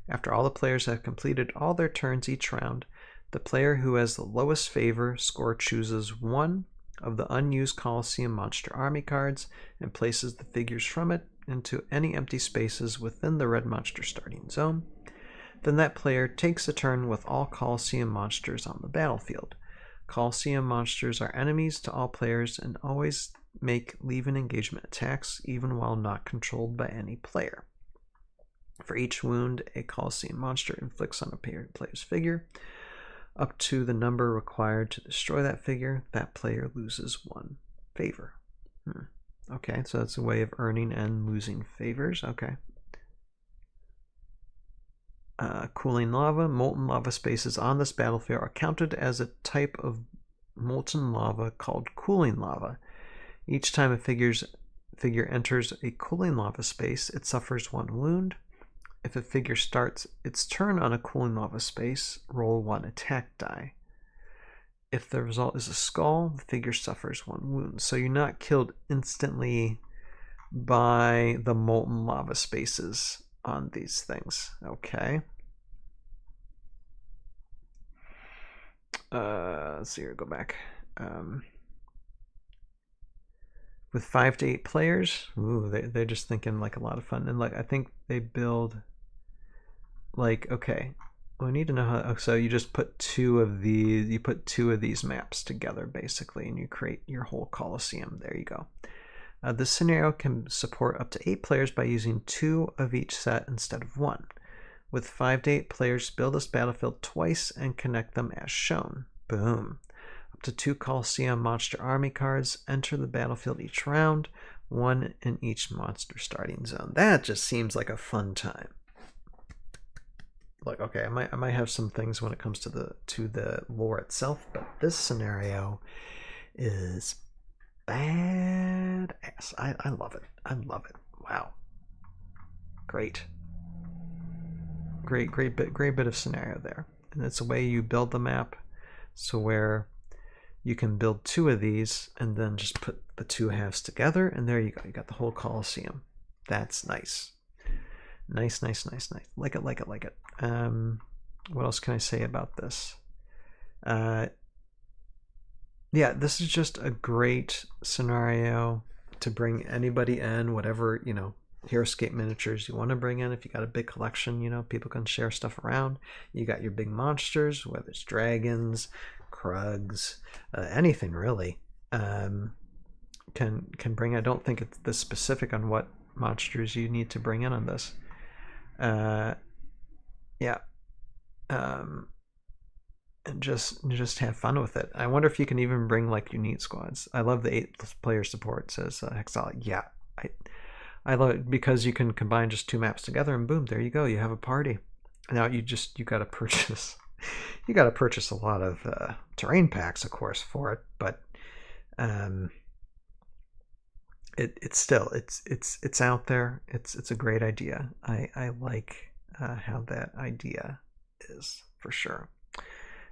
After all the players have completed all their turns each round, the player who has the lowest favor score chooses 1 of the unused Coliseum monster army cards and places the figures from it into any empty spaces within the red monster starting zone. Then that player takes a turn with all Coliseum monsters on the battlefield. Coliseum monsters are enemies to all players and always make leave-in engagement attacks, even while not controlled by any player. For each wound a Coliseum monster inflicts on a player's figure, up to the number required to destroy that figure, that player loses 1 favor. Okay, so that's a way of earning and losing favors. Okay. Cooling lava. Molten lava spaces on this battlefield are counted as a type of molten lava called cooling lava. Each time a figure enters a cooling lava space, it suffers 1 wound. If a figure starts its turn on a cooling lava space, roll 1 attack die. If the result is a skull, the figure suffers 1 wound. So you're not killed instantly by the molten lava spaces on these things. Okay. Let's see here, go back. With 5 to 8 players, they're just thinking like a lot of fun. And like, I think they build like, okay, we need to know how, so you just put 2 of these maps together basically, and you create your whole Coliseum. There you go. This scenario can support up to 8 players by using 2 of each set instead of 1. With 5 to 8 players, build this battlefield twice and connect them as shown. Boom. Up to 2 Coliseum monster army cards enter the battlefield each round. one in each monster starting zone. That just seems like a fun time. Like, okay, I might have some things when it comes to the lore itself, but this scenario is badass. I love it. I love it. Wow. Great bit of scenario there. And it's a way you build the map, so where you can build 2 of these and then just put the 2 halves together, and there you go. You got the whole Coliseum. That's nice. Nice. Like it. What else can I say about this? Yeah, this is just a great scenario to bring anybody in, whatever, you know, Heroscape miniatures you want to bring in. If you got a big collection, you know, people can share stuff around. You got your big monsters, whether it's dragons, krugs, anything really, can bring. I don't think it's this specific on what monsters you need to bring in on this. Yeah. And just have fun with it. I wonder if you can even bring like unit squads. I love the 8-player support, says Hexal. Yeah, I love it because you can combine just 2 maps together, and boom, there you go. You have a party. Now you got to purchase a lot of terrain packs, of course, for it, but it's still it's out there. It's a great idea. I like how that idea is, for sure.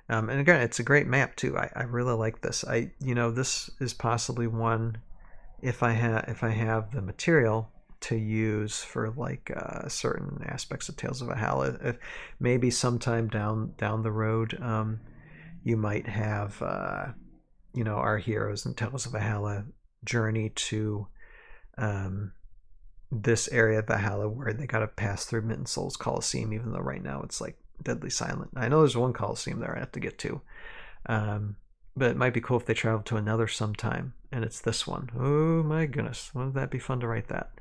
And again, it's a great map too. I really like this. This is possibly one, if I have the material to use for like certain aspects of Tales of Valhalla. If maybe sometime down the road, you might have our heroes in Tales of Valhalla journey to this area of Valhalla where they got to pass through Mitonsoul's Coliseum, even though right now it's like deadly silent. I know there's one Coliseum there I have to get to, but it might be cool if they travel to another sometime, and it's this one. Oh my goodness, wouldn't that be fun to write that?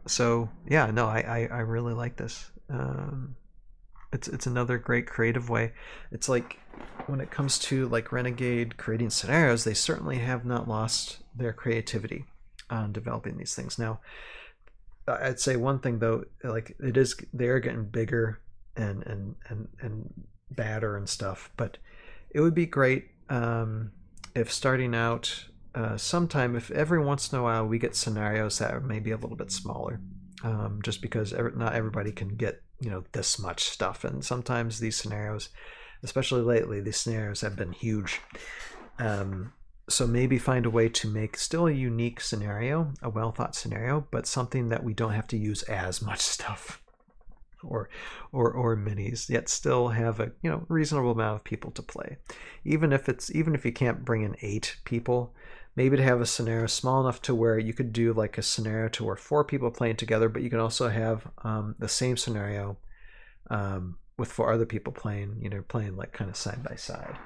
So yeah, no, I really like this. It's another great creative way. It's like when it comes to like Renegade creating scenarios, they certainly have not lost their creativity on developing these things. Now, I'd say one thing though, like they're getting bigger and badder and stuff, but it would be great if starting out sometime, if every once in a while we get scenarios that are maybe a little bit smaller, just because not everybody can get this much stuff, and sometimes these scenarios, especially lately, these scenarios have been huge. So maybe find a way to make still a unique scenario, a well thought scenario, but something that we don't have to use as much stuff or minis, yet still have a reasonable amount of people to play. Even if you can't bring in 8 people, maybe to have a scenario small enough to where you could do like a scenario to where 4 people playing together, but you can also have the same scenario with 4 other people playing, playing like kind of side by side.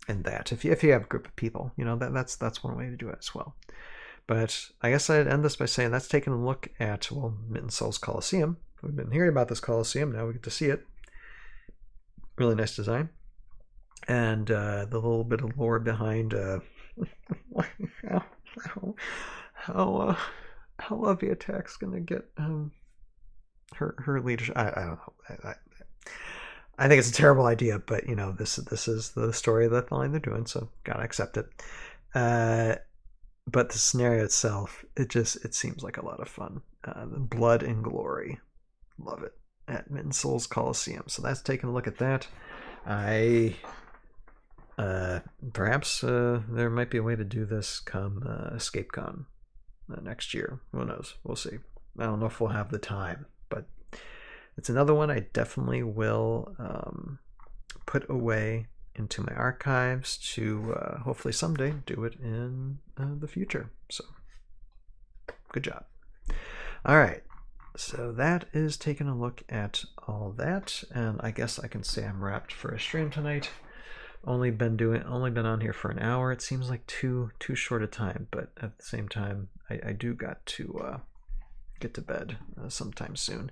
And that if you have a group of people, that's one way to do it as well. But I guess I'd end this by saying that's taking a look at Mitonsoul's Coliseum. We've been hearing about this Coliseum, now we get to see it. Really nice design, and the little bit of lore behind how Leviatac's gonna get her leadership. I don't know. I think it's a terrible idea, but this is the story of the line they're doing, so gotta accept it. But the scenario itself, it seems like a lot of fun. Blood and glory, love it, at Mitonsoul's Coliseum. So that's taking a look at that. Perhaps there might be a way to do this come EscapeCon next year. Who knows? We'll see. I don't know if we'll have the time, but it's another one I definitely will put away into my archives to hopefully someday do it in the future. So good job. All right, so that is taking a look at all that, and I guess I can say I'm wrapped for a stream tonight. Only been on here for an hour. It seems like too short a time, but at the same time I do got to get to bed sometime soon.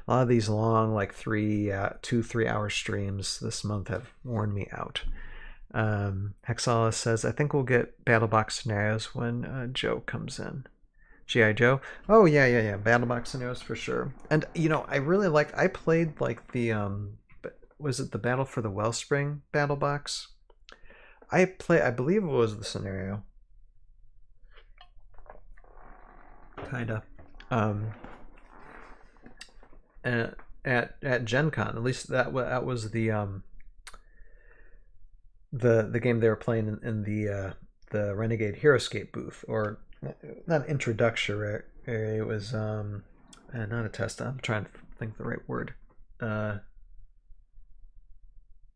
A lot of these long, like 2-3 hour streams this month have worn me out. Hexalis says, I think we'll get battle box scenarios when Joe comes in. G.I. Joe? Oh, yeah. Battle box scenarios for sure. And, you know, I really like, I played like the, was it the Battle for the Wellspring battle box? I believe it was the scenario. Kinda. At Gen Con, at least that was the game they were playing in the Renegade Heroscape booth, or not introductory. It was not a test. I'm trying to think the right word.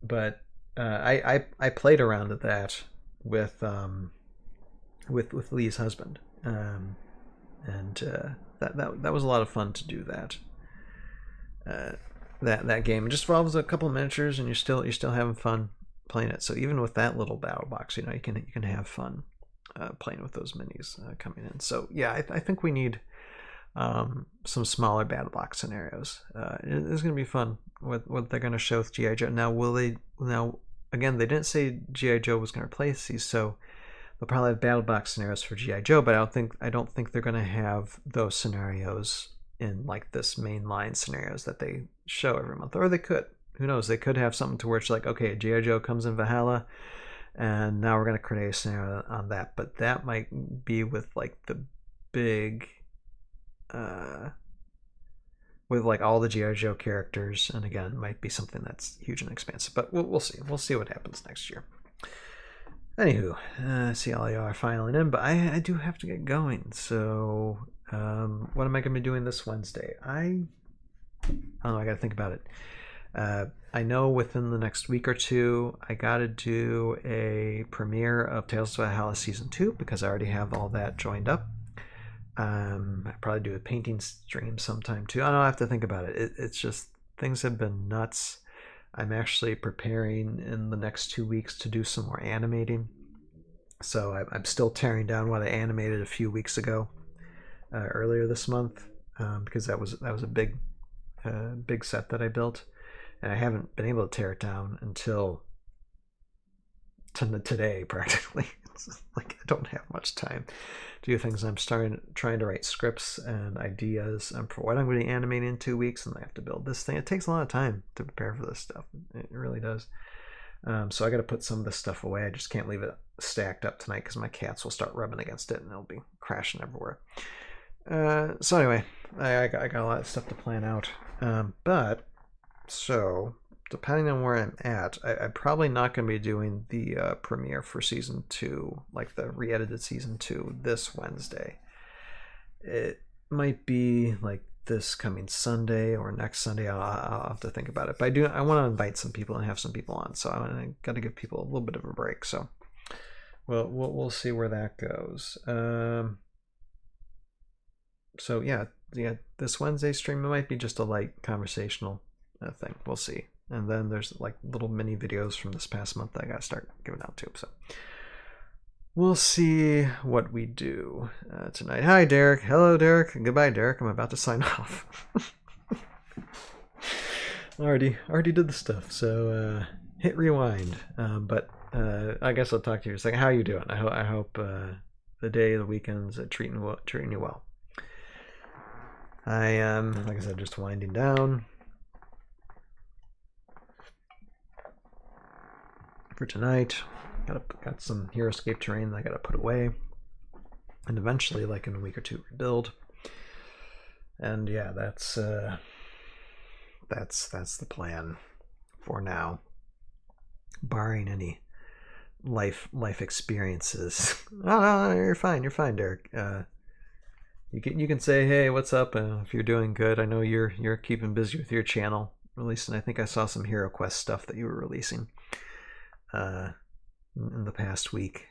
But I played around at that with Lee's husband, and that was a lot of fun to do that. That game, it just involves a couple of miniatures, and you're still having fun playing it. So even with that little battle box, you know, you can have fun playing with those minis coming in. So yeah, I think we need some smaller battle box scenarios. It's going to be fun what they're going to show with G.I. Joe. Now, will they? Now, again, they didn't say G.I. Joe was going to replace these, so they'll probably have battle box scenarios for G.I. Joe. But I don't think they're going to have those scenarios in like this mainline scenarios that they show every month. Or they could. Who knows? They could have something to where it's like, okay, G.I. Joe comes in Valhalla, and now we're going to create a scenario on that. But that might be with like the big, with like all the G.I. Joe characters, and again, it might be something that's huge and expansive. But we'll see. We'll see what happens next year. Anywho, see all y'all are filing in, but I do have to get going. So, what am I going to be doing this Wednesday? I don't know. I got to think about it. I know within the next week or two, I got to do a premiere of Tales of Valhalla Season 2 because I already have all that joined up. I probably do a painting stream sometime too. I don't know, I have to think about it. It's just, things have been nuts. I'm actually preparing in the next 2 weeks to do some more animating. So I'm still tearing down what I animated a few weeks ago, earlier this month, because that was a big set that I built. And I haven't been able to tear it down until today, practically. It's like I don't have much time to do things. I'm trying to write scripts and ideas for what I'm going to be animating in 2 weeks, and I have to build this thing. It takes a lot of time to prepare for this stuff. It really does. So I got to put some of this stuff away. I just can't leave it stacked up tonight because my cats will start rubbing against it and they'll be crashing everywhere. So anyway, I got a lot of stuff to plan out. So, depending on where I'm at, I'm probably not going to be doing the premiere for Season 2, like the re-edited Season 2, this Wednesday. It might be like this coming Sunday or next Sunday. I'll have to think about it. But I want to invite some people and have some people on, so I got to give people a little bit of a break. So, we'll see where that goes. So yeah, this Wednesday stream, it might be just a light conversational thing. We'll see. And then there's like little mini videos from this past month that I gotta start giving out too. So we'll see what we do tonight. Hi, Derek. Hello, Derek. Goodbye, Derek. I'm about to sign off. already did the stuff. So hit rewind. But I guess I'll talk to you in a second. How are you doing? I hope the day, the weekends are treating you well. I am, like I said, just winding down for tonight. Got some Heroscape terrain that I gotta put away, and eventually, like in a week or two, rebuild. And yeah, that's the plan for now, barring any life experiences. Oh, you're fine, Derek. You can say, hey, what's up? If you're doing good. I know you're keeping busy with your channel, releasing. I think I saw some Hero Quest stuff that you were releasing in the past week.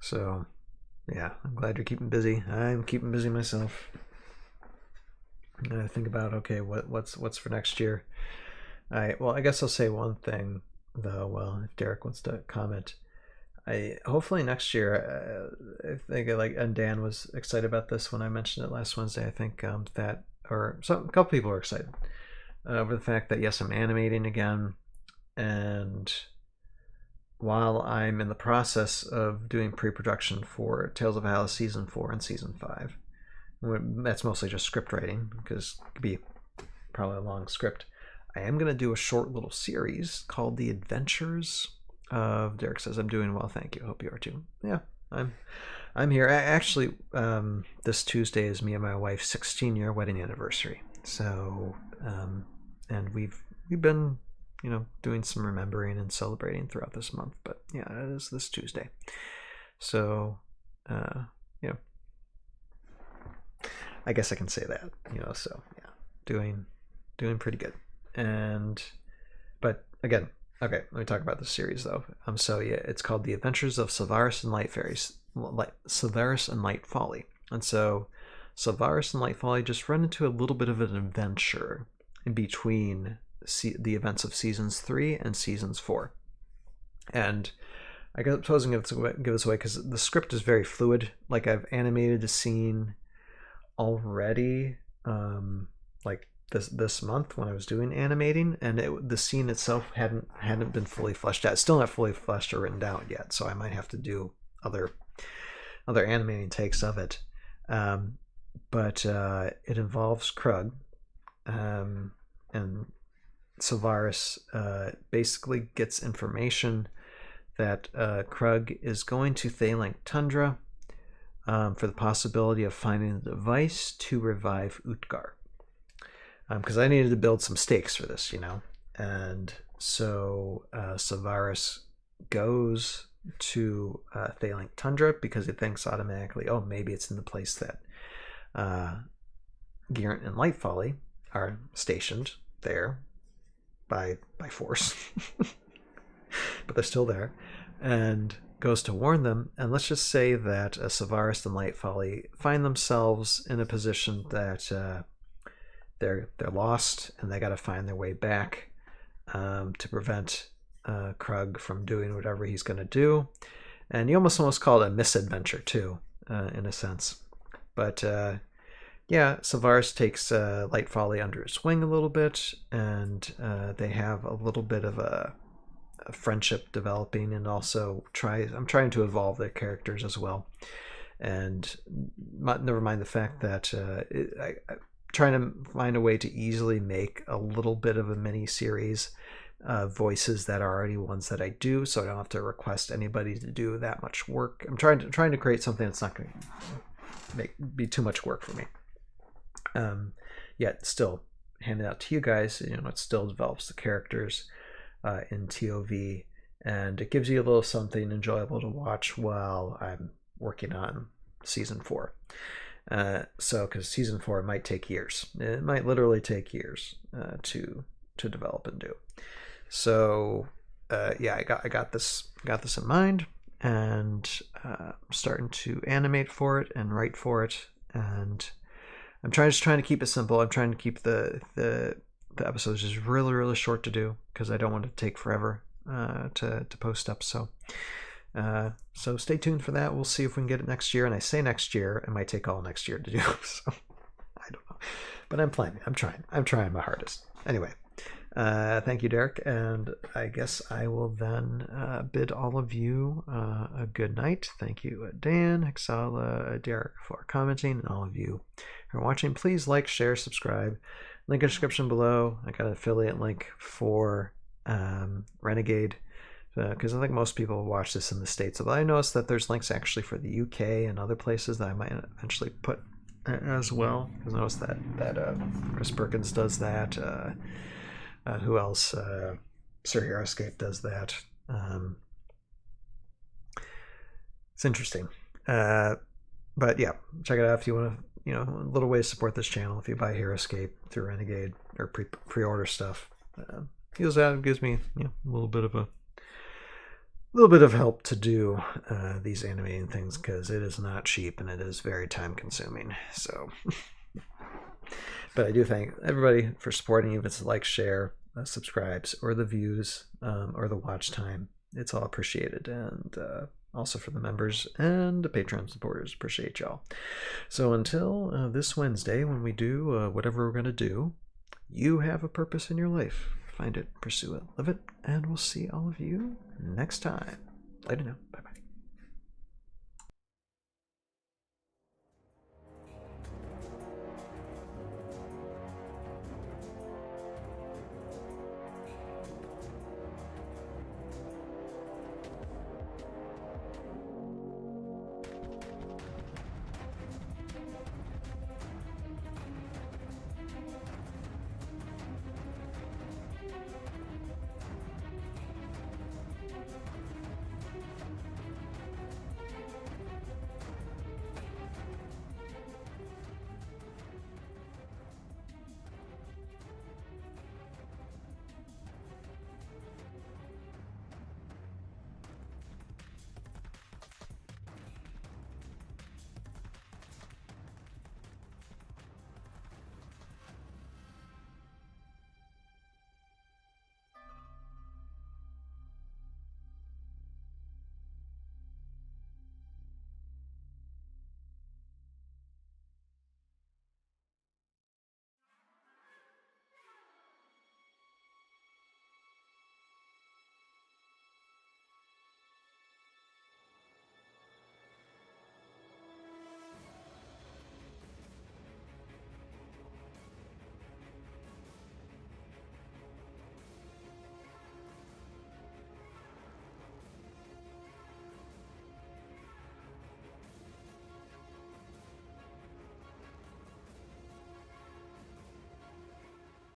So yeah, I'm glad you're keeping busy. I'm keeping busy myself. I think about, okay, what's for next year. Well, I guess I'll say one thing though. Well, if Derek wants to comment, hopefully next year. I think and Dan was excited about this when I mentioned it last Wednesday. I think a couple people were excited over the fact that yes, I'm animating again, and while I'm in the process of doing pre-production for Tales of Alice Season 4 and Season 5. That's mostly just script writing, because it could be probably a long script. I am going to do a short little series called The Adventures of... Derek says, I'm doing well, thank you. Hope you are too. Yeah, I'm here. Actually, this Tuesday is me and my wife's 16-year wedding anniversary. So, and we've been, doing some remembering and celebrating throughout this month. But yeah, it is this Tuesday. So, I guess I can say that, so yeah, doing pretty good. But again, okay, let me talk about the series though. So yeah, it's called The Adventures of Sylvaris and Light Fairies, Sylvaris and Light Folly. And so Sylvaris and Light Folly just run into a little bit of an adventure in between the events of seasons 3 and seasons 4. And I suppose I'm going to give this away because the script is very fluid. Like, I've animated a scene already, like this month when I was doing animating, and the scene itself hadn't been fully fleshed out. It's still not fully fleshed or written out yet, so I might have to do other animating takes of it. But it involves Krug, and Sylvaris basically gets information that Krug is going to Thaylink Tundra for the possibility of finding the device to revive Utgar. Because I needed to build some stakes for this, And so Sylvaris goes to Thaylink Tundra because he thinks automatically, oh, maybe it's in the place that Geraint and Light Folly are stationed there by force. But they're still there. And goes to warn them, and let's just say that Sylvaris and Light Folly find themselves in a position that they're lost, and they got to find their way back to prevent Krug from doing whatever he's going to do. And you almost call it a misadventure too, in a sense. But yeah, Sylvaris takes Light Folly under his wing a little bit, and they have a little bit of a friendship developing, and also I'm trying to evolve their characters as well. And never mind the fact that I'm trying to find a way to easily make a little bit of a mini series voices that are already ones that I do, so I don't have to request anybody to do that much work. I'm trying to create something that's not going to be too much work for me. Yet still hand it out to you guys. It still develops the characters in TOV, and it gives you a little something enjoyable to watch while I'm working on season 4. So because season 4 might take years, it might literally take years to develop and do. So yeah, I got this in mind, and I'm starting to animate for it and write for it, and I'm just trying to keep it simple. I'm trying to keep the episodes just really short to do, because I don't want it to take forever to post up. So stay tuned for that. We'll see if we can get it next year. And I say next year, it might take all next year to do. So I don't know, but I'm planning. I'm trying my hardest. Anyway, thank you, Derek, and I guess I will then bid all of you a good night. Thank you, Dan, Hexala, Derek, for commenting, and all of you who are watching. Please like, share, subscribe. Link in the description below. I got an affiliate link for Renegade, because I think most people watch this in the States. But I noticed that there's links actually for the UK and other places that I might eventually put as well. Because I noticed that Chris Perkins does that. Who else? Sir Heroscape does that. It's interesting. But yeah, check it out if you want to. A little way to support this channel. If you buy Heroscape through Renegade or pre-order stuff, it gives me a little bit of help to do these animating things, because it is not cheap and it is very time consuming. So, but I do thank everybody for supporting, even if it's like, share, subscribes, or the views, or the watch time. It's all appreciated, and also for the members and the Patreon supporters. Appreciate y'all. So until this Wednesday, when we do whatever we're going to do, you have a purpose in your life. find it, pursue it, live it, and we'll see all of you next time. Later now. Bye bye.